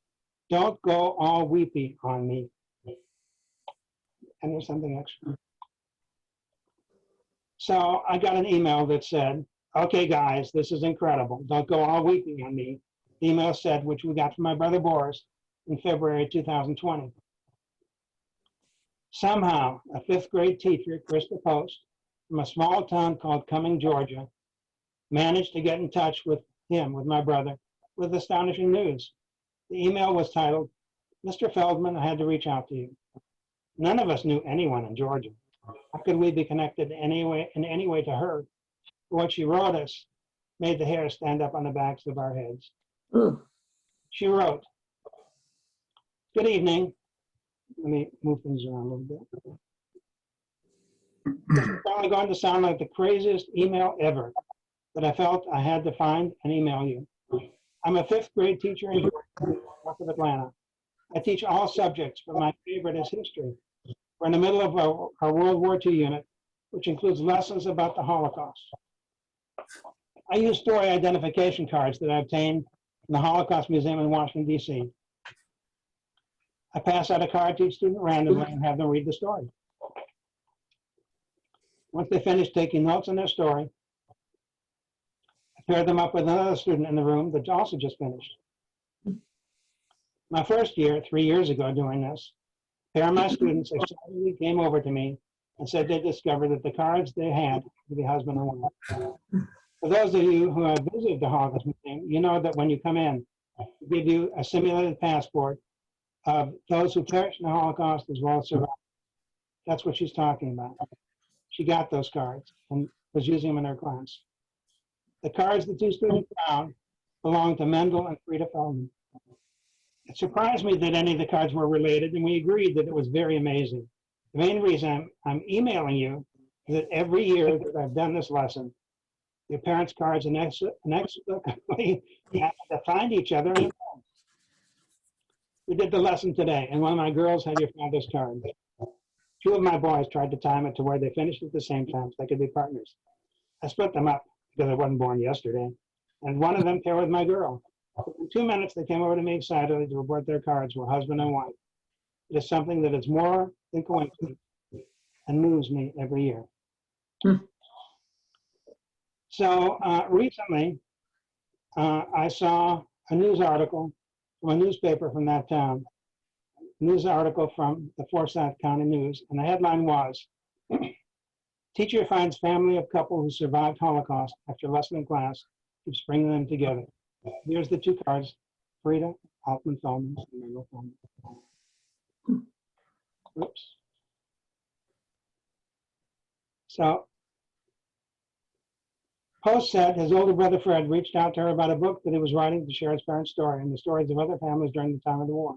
"Don't go all weepy on me." And there's something extra. So I got an email that said, "Okay, guys, this is incredible. Don't go all weepy on me." The email said, which we got from my brother Boris in February 2020. Somehow, a fifth grade teacher, Krista Post, from a small town called Cumming, Georgia, managed to get in touch with my brother, with astonishing news. The email was titled, "Mr. Feldman, I had to reach out to you." None of us knew anyone in Georgia. How could we be connected in any way to her? What she wrote us made the hair stand up on the backs of our heads. She wrote, "Good evening." Let me move things around a little bit. This is probably going to sound like the craziest email ever, but I felt I had to find and email you. I'm a fifth grade teacher in Georgia, north of Atlanta. I teach all subjects, but my favorite is history. We're in the middle of our World War II unit, which includes lessons about the Holocaust. I use story identification cards that I obtained from the Holocaust Museum in Washington, D.C. I pass out a card to each student randomly and have them read the story. Once they finish taking notes on their story, I pair them up with another student in the room that also just finished. My first year, 3 years ago, doing this, a pair of my students excitedly came over to me and said they discovered that the cards they had were the husband and wife. For those of you who have visited the Holocaust Museum, you know that when you come in, we give you a simulated passport of those who perished in the Holocaust as well as survived. That's what she's talking about. She got those cards and was using them in her class. The cards the two students found belonged to Mendel and Frida Feldman. It surprised me that any of the cards were related, and we agreed that it was very amazing. The main reason I'm emailing you is that every year that I've done this lesson, your parents' cards inexplicably have to find each other. We did the lesson today, and one of my girls had your father's card. Two of my boys tried to time it to where they finished at the same time so they could be partners. I split them up because I wasn't born yesterday, and one of them paired with my girl. In 2 minutes, they came over to me excitedly to report their cards were husband and wife. It is something that is more than coincidence and moves me every year. So recently, I saw a news article from a newspaper from that town, news article from the Forsyth County News, and the headline was, "Teacher finds family of couple who survived Holocaust after lesson in class keeps bringing them together." Here's the two cards, Frida Altman Feldman and Mendel Feldman. Oops. So, Post said his older brother Fred reached out to her about a book that he was writing to share his parents' story and the stories of other families during the time of the war.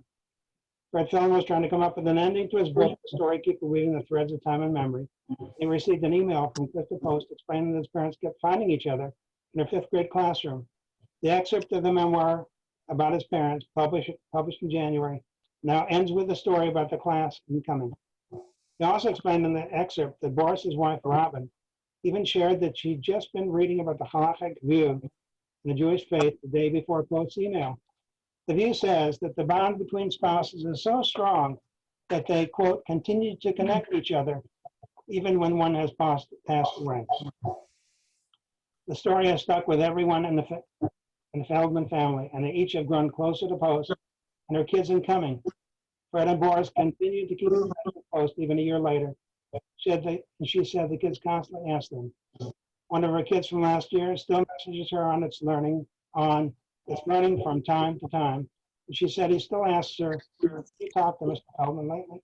Fred Feldman was trying to come up with an ending to his book, The Story Keeper Weaving the Threads of Time and Memory. He received an email from Krista Post explaining that his parents kept finding each other in their fifth grade classroom. The excerpt of the memoir about his parents, published in January, now ends with a story about the class incoming. He also explained in the excerpt that Boris's wife, Robin, even shared that she'd just been reading about the halachic view in the Jewish faith the day before Post's email. The view says that the bond between spouses is so strong that they, quote, continue to connect each other even when one has passed away. The story has stuck with everyone in the Feldman family, and they each have grown closer to Post and her kids incoming. Fred and Boris continue to keep in touch with Post even a year later. She said the kids constantly ask them. One of her kids from last year still messages her on its learning from time to time. And she said he still asks her, "Have you talked to Mr. Feldman lately?"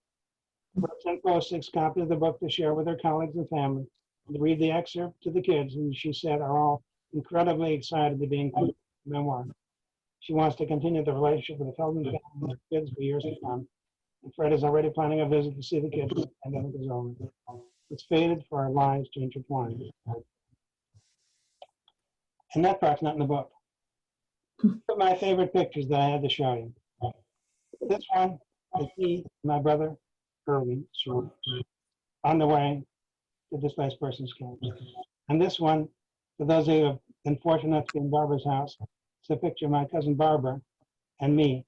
Brooke sent Post 6 copies of the book to share with her colleagues and family, and to read the excerpt to the kids, and she said are all incredibly excited to be included in the memoir. She wants to continue the relationship with the Feldman family and their kids for years to come. And Fred is already planning a visit to see the kids when the pandemic is over. It's fated for our lives to intertwine. And that part's not in the book. But my favorite pictures that I had to show you. This one is me and my brother, Irving, on the way to displaced persons camp. And this one, for those of you who have been fortunate enough to be in Barbara's house, it's a picture of my cousin Barbara and me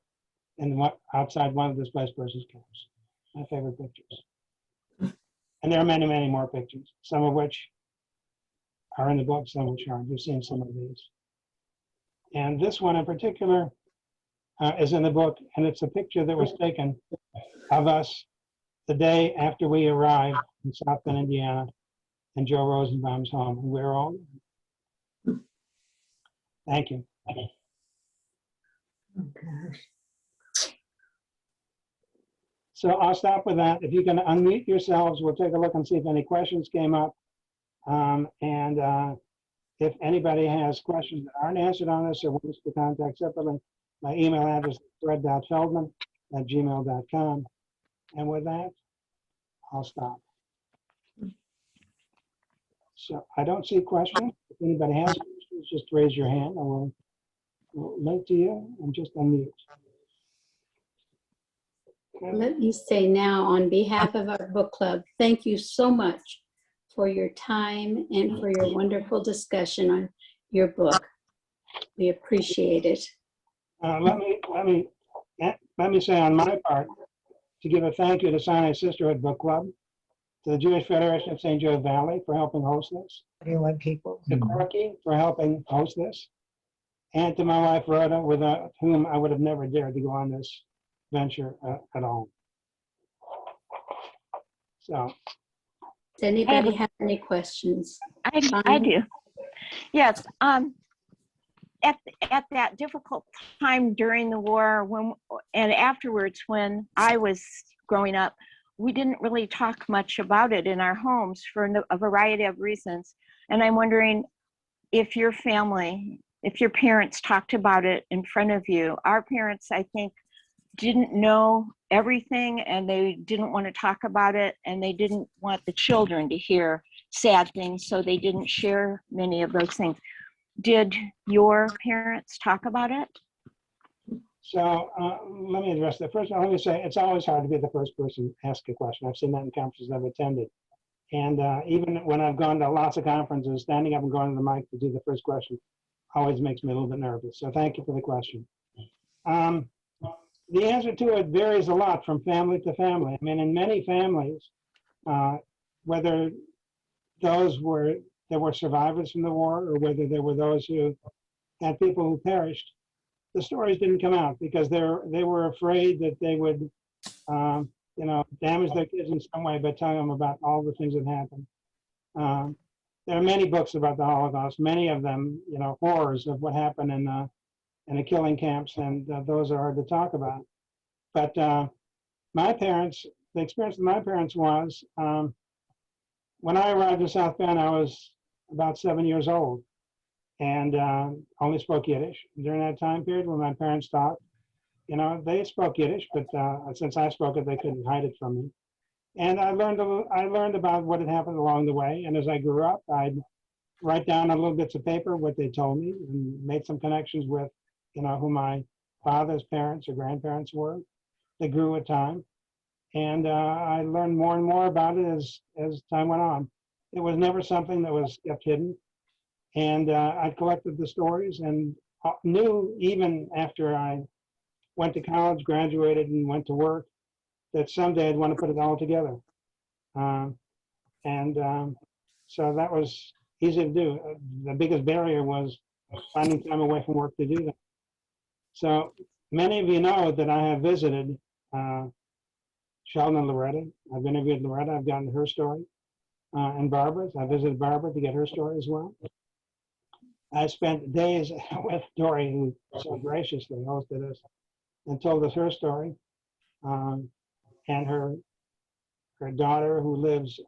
outside one of the displaced persons camps. My favorite pictures. And there are many, many more pictures, some of which are in the book, some of which aren't. You've seen some of these. And this one in particular is in the book, and it's a picture that was taken of us the day after we arrived in South Bend, Indiana, in Joe Rosenbaum's home. And we're all. Thank you. Okay. So I'll stop with that. If you can unmute yourselves, we'll take a look and see if any questions came up. If anybody has questions that aren't answered on this or wants to contact separately, my email address is fred.feldman@gmail.com. And with that, I'll stop. So I don't see questions. If anybody has questions, just raise your hand and we'll link to you and just unmute. Okay. Let me say now, on behalf of our book club, thank you so much for your time and for your wonderful discussion on your book. We appreciate it. Let me say on my part to give a thank you to Sinai Sisterhood Book Club, to the Jewish Federation of St. Joe Valley for helping host this, 21 people. to Corky for helping host this, and to my wife Rhoda, without whom I would have never dared to go on this venture at all. So. Does anybody have any questions? I Bonnie? do. Yes. At that difficult time during the war, and afterwards, when I was growing up, we didn't really talk much about it in our homes for a variety of reasons. And I'm wondering if your family, if your parents talked about it in front of you. Our parents, I think, didn't know everything, and they didn't want to talk about it, and they didn't want the children to hear sad things, so they didn't share many of those things. Did your parents talk about it? So let me address that. First of all, let me say it's always hard to be the first person to ask a question. I've seen that in conferences I've attended. And even when I've gone to lots of conferences, standing up and going to the mic to do the first question always makes me a little bit nervous. So thank you for the question. The answer to it varies a lot from family to family. I mean, in many families, whether there were survivors from the war or whether there were those who had people who perished, the stories didn't come out because they were afraid that they would, damage their kids in some way by telling them about all the things that happened. There are many books about the Holocaust, many of them, horrors of what happened in the killing camps, and those are hard to talk about. But the experience of my parents was, when I arrived in South Bend, I was about 7 years old and only spoke Yiddish. During that time period when my parents talked, they spoke Yiddish, but since I spoke it, they couldn't hide it from me. And I learned about what had happened along the way. And as I grew up, I'd write down on little bits of paper what they told me and made some connections with, who my father's parents or grandparents were. They grew with time. And I learned more and more about it as time went on. It was never something that was kept hidden. And I collected the stories and knew even after I went to college, graduated, and went to work, that someday I'd want to put it all together. So that was easy to do. The biggest barrier was finding time away from work to do that. So many of you know that I have visited Sheldon and Loretta. I've interviewed Loretta. I've gotten her story. And Barbara's. I visited Barbara to get her story as well. I spent days with Dory, who so graciously hosted us and told us her story. And her daughter, who lives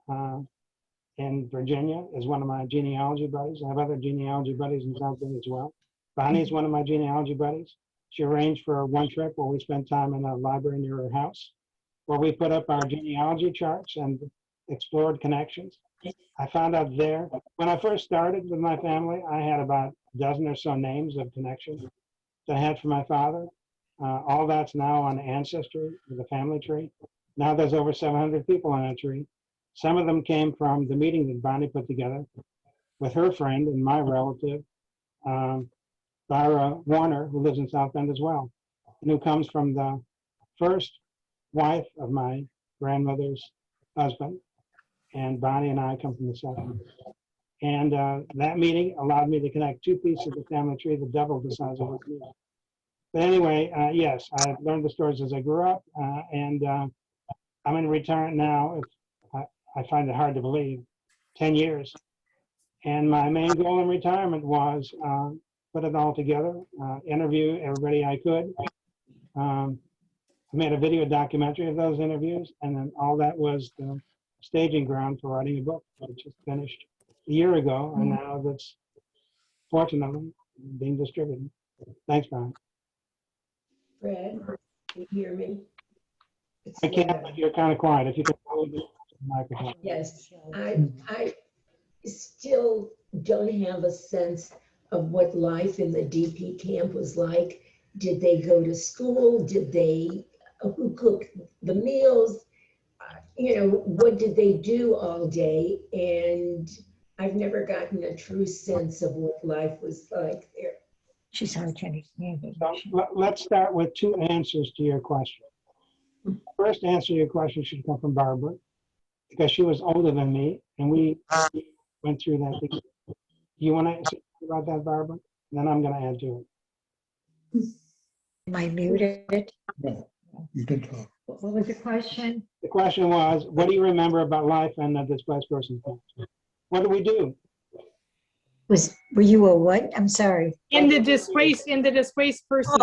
in Virginia, is one of my genealogy buddies. I have other genealogy buddies in South Bend as well. Bonnie is one of my genealogy buddies. She arranged for one trip where we spent time in a library near her house, where we put up our genealogy charts and explored connections. I found out there, when I first started with my family, I had about a dozen or so names of connections that I had for my father. All that's now on Ancestry with the family tree. Now there's over 700 people on that tree. Some of them came from the meeting that Bonnie put together with her friend and my relative, Bara Warner, who lives in South Bend as well, and who comes from the first wife of my grandmother's husband. And Bonnie and I come from the second. And that meeting allowed me to connect two pieces of the family tree that doubled the size of it. But anyway, yes, I've learned the stories as I grew up, and I'm in retirement now. I find it hard to believe, 10 years. And my main goal in retirement was put it all together, interview everybody I could. I made a video documentary of those interviews, and then all that was the staging ground for writing a book, which just finished a year ago, and now that's fortunately being distributed. Thanks, Brian. Fred, you hear me? It's I can't, Linda. but you're kind of quiet. If you could hold the microphone. Yes, I still don't have a sense of what life in the DP camp was like. Did they go to school? Did they, who cooked the meals? You know, what did they do all day? And I've never gotten a true sense of what life was like there. She's hard to understand it. So let's start with two answers to your question. First answer to your question should come from Barbara, because she was older than me, and we went through that together. You want to say about that, Barbara? Then I'm going to add to it. Am I muted? No, you can talk. What was the question? The question was, what do you remember about life in the displaced person camp? What do we do? Were you a what? I'm sorry. In the displaced persons.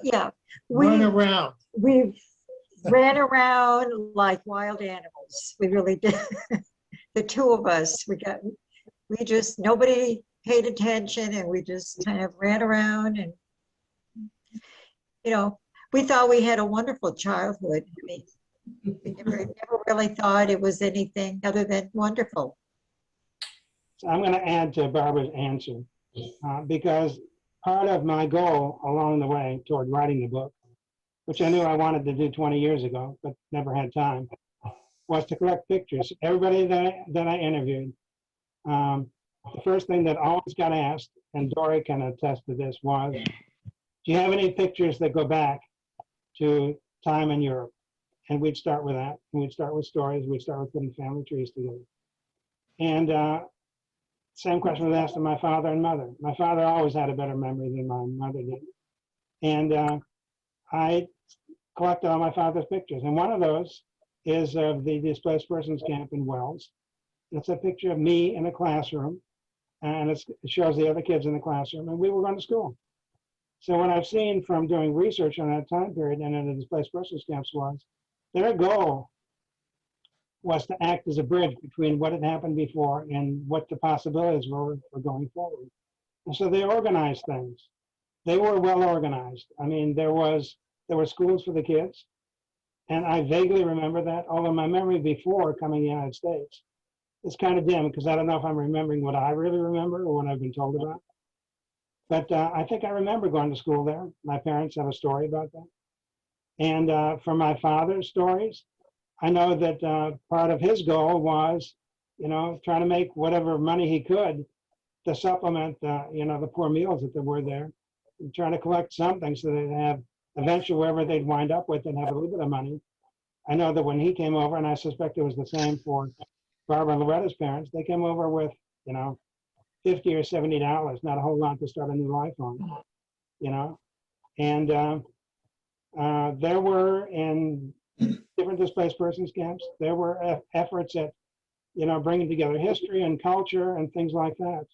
Yeah. Run around. We ran around like wild animals. We really did. The two of us, nobody paid attention, and we just kind of ran around, and, you know, we thought we had a wonderful childhood. I mean, we never really thought it was anything other than wonderful. So I'm going to add to Barbara's answer, because part of my goal along the way toward writing the book, which I knew I wanted to do 20 years ago, but never had time, was to collect pictures. Everybody that I interviewed, the first thing that always got asked, and Dory can attest to this, was, do you have any pictures that go back to time in Europe? And we'd start with that. And we'd start with stories. We'd start with putting family trees together. And same question was asked of my father and mother. My father always had a better memory than my mother did. And I collected all my father's pictures. And one of those is of the displaced persons camp in Wells. It's a picture of me in a classroom, and it shows the other kids in the classroom, and we were going to school. So what I've seen from doing research on that time period and in the displaced persons camps was their goal was to act as a bridge between what had happened before and what the possibilities were for going forward. And so they organized things. They were well organized. I mean, there were schools for the kids, and I vaguely remember that, although my memory before coming to the United States is kind of dim, because I don't know if I'm remembering what I really remember or what I've been told about. But I think I remember going to school there. My parents have a story about that. And from my father's stories, I know that part of his goal was, you know, trying to make whatever money he could to supplement, you know, the poor meals that there were there, and trying to collect something so they'd have eventually wherever they'd wind up with and have a little bit of money. I know that when he came over, and I suspect it was the same for Barbara and Loretta's parents, they came over with, you know, $50 or $70, not a whole lot to start a new life on, you know. And there were, in different displaced persons camps, there were efforts at, you know, bringing together history and culture and things like that.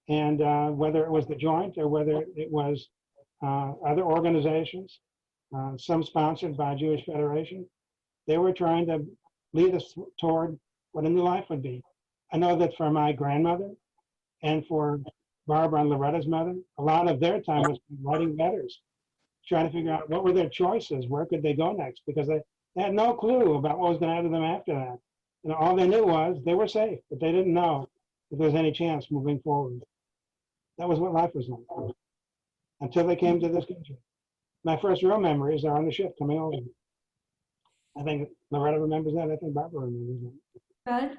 And whether it was the Joint or whether it was other organizations, some sponsored by Jewish Federation, they were trying to lead us toward what a new life would be. I know that for my grandmother and for Barbara and Loretta's mother, a lot of their time was writing letters, trying to figure out what were their choices, where could they go next, because they had no clue about what was going to happen to them after that. You know, all they knew was they were safe, but they didn't know if there was any chance moving forward. That was what life was like until they came to this country. My first real memories are on the ship coming over. I think Loretta remembers that. I think Barbara remembers that. Good.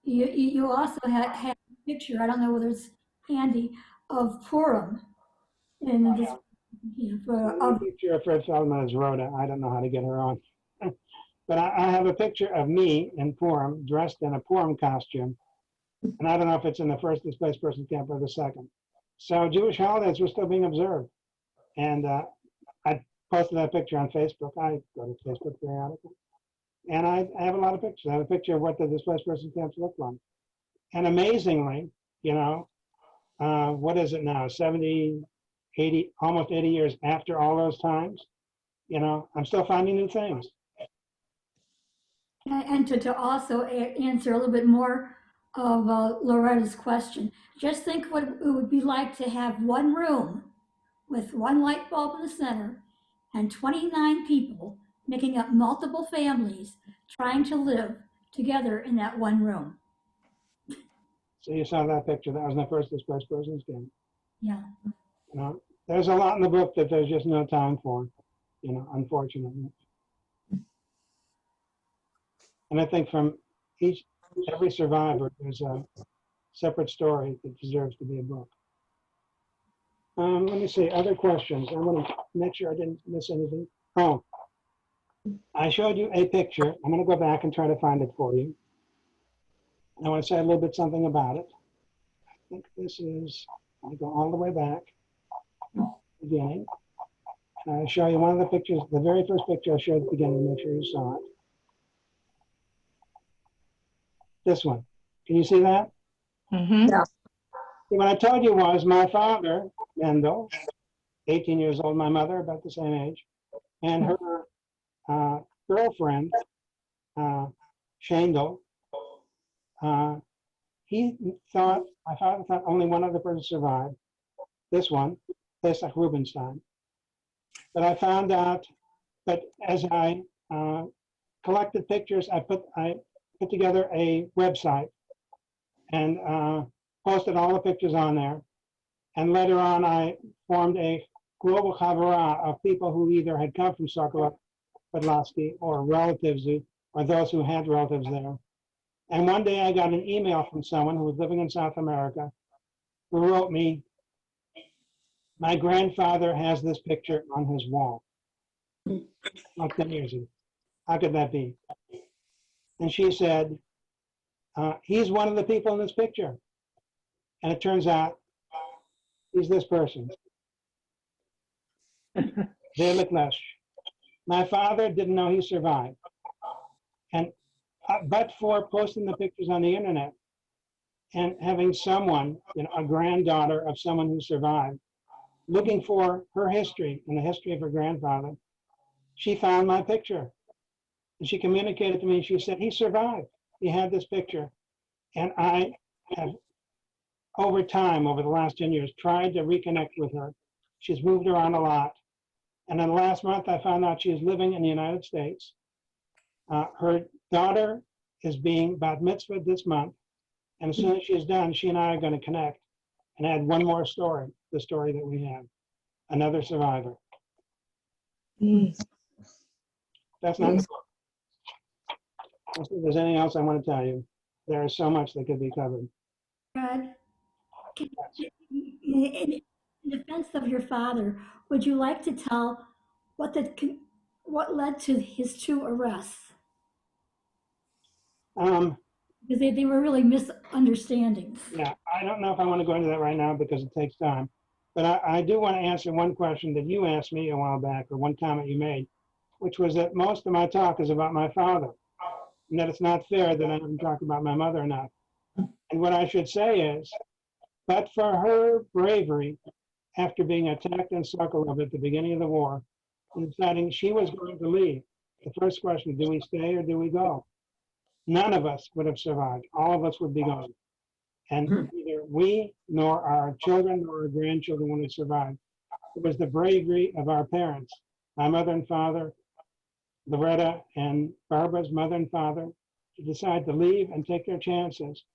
You also had a picture, I don't know whether it's handy, of Purim. And this, The picture of Fred Feldman is Rhoda. I don't know how to get her on. But I have a picture of me in Purim, dressed in a Purim costume. And I don't know if it's in the first displaced person camp or the second. So Jewish holidays were still being observed. And I posted that picture on Facebook. I go to Facebook periodically. And I have a lot of pictures. I have a picture of what the displaced person camps look like. And amazingly, you know, what is it now? 70, 80, almost 80 years after all those times, you know, I'm still finding new things. and to also answer a little bit more of Loretta's question, just think what it would be like to have one room with one light bulb in the center and 29 people making up multiple families trying to live together in that one room. So you saw that picture. That was my first displaced persons camp. Yeah. You know, there's a lot in the book that there's just no time for, you know, unfortunately. And I think from every survivor, there's a separate story that deserves to be a book. Let me see, other questions. I want to make sure I didn't miss anything. Oh, I showed you a picture. I'm going to go back and try to find it for you. I want to say a little bit something about it. I think this is, I go all the way back, beginning. And I'll show you one of the pictures, the very first picture I showed at the beginning, make sure you saw it. This one. Can you see that? Yeah. What I told you was my father, Mendel, 18 years old, my mother, about the same age, and her girlfriend, Shandel, my father thought only one other person survived. This one, Pesach Rubenstein. But I found out, but as I collected pictures, I put together a website and posted all the pictures on there. And later on, I formed a global chavara of people who either had come from Sokolov Podlasky or relatives or those who had relatives there. And one day I got an email from someone who was living in South America who wrote me, "My grandfather has this picture on his wall." Like 10 years ago. How could that be? And she said, he's one of the people in this picture. And it turns out he's this person. Leklesh. My father didn't know he survived. And but for posting the pictures on the internet and having someone, you know, a granddaughter of someone who survived, looking for her history and the history of her grandfather, she found my picture. And she communicated to me, she said, he survived. He had this picture. And I have, over time, over the last 10 years, tried to reconnect with her. She's moved around a lot. And then last month, I found out she is living in the United States. Her daughter is being bat mitzvah this month. And as soon as she's done, she and I are going to connect and add one more story, the story that we have, another survivor. That's not the book. If there's anything else I want to tell you, there is so much that could be covered. Brad, in defense of your father, would you like to tell what led to his 2 arrests? Because they were really misunderstandings. Yeah, I don't know if I want to go into that right now because it takes time. But I do want to answer one question that you asked me a while back, or one comment you made, which was that most of my talk is about my father, and that it's not fair that I haven't talked about my mother enough. And what I should say is, but for her bravery after being attacked in Sokolov at the beginning of the war, and deciding she was going to leave, the first question, do we stay or do we go? None of us would have survived. All of us would be gone. And either we, nor our children, nor our grandchildren want to survive. It was the bravery of our parents, my mother and father, Loretta and Barbara's mother and father, to decide to leave and take their chances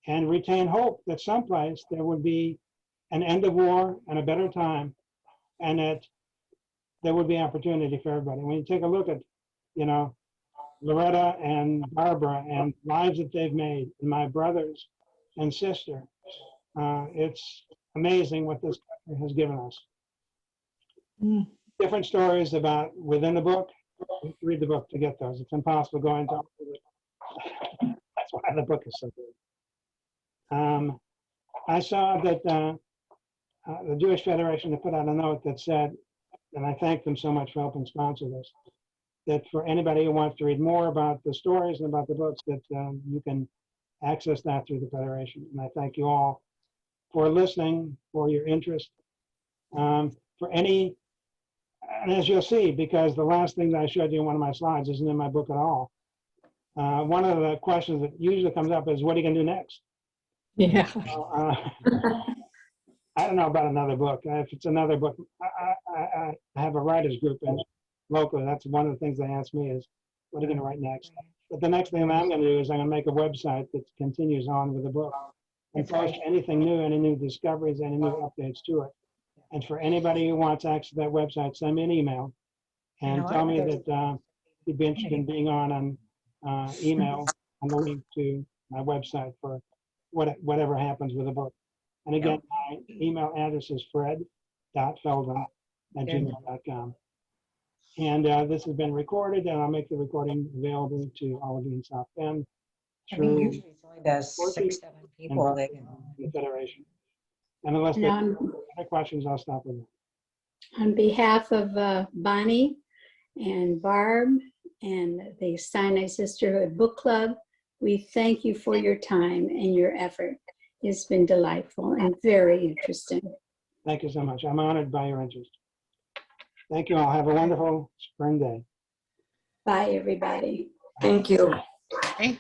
and retain hope that someplace there would be an end of war and a better time, and that there would be opportunity for everybody. When you take a look at, you know, Loretta and Barbara and lives that they've made, and my brothers and sister, it's amazing what this country has given us. Different stories about within the book. You have to read the book to get those. It's impossible going to. That's why the book is so good. I saw that the Jewish Federation had put out a note that said, and I thank them so much for helping sponsor this, that for anybody who wants to read more about the stories and about the books, that you can access that through the Federation. And I thank you all for listening, for your interest, for any, and as you'll see, because the last thing that I showed you in one of my slides isn't in my book at all. One of the questions that usually comes up is, what are you going to do next? Yeah. So, I don't know about another book. If it's another book, I have a writers group and locally. That's one of the things they ask me is, what are you going to write next? But the next thing that I'm going to do is I'm going to make a website that continues on with the book and post anything new, any new discoveries, any new updates to it. And for anybody who wants access to that website, send me an email and tell me that you'd be interested in being on email on the link to my website for whatever happens with the book. And again, my email address is fred.feldman@gmail.com. And this has been recorded, and I'll make the recording available to all of you in South Bend through usually it's only about 6, 7 people. They can. the Federation. And unless there are other questions, I'll stop with that. On behalf of Bonnie and Barb and the Sinai Sisterhood Book Club, we thank you for your time and your effort. It's been delightful and very interesting. Thank you so much. I'm honored by your interest. Thank you all. Have a wonderful spring day. Bye, everybody. Thank you. Thank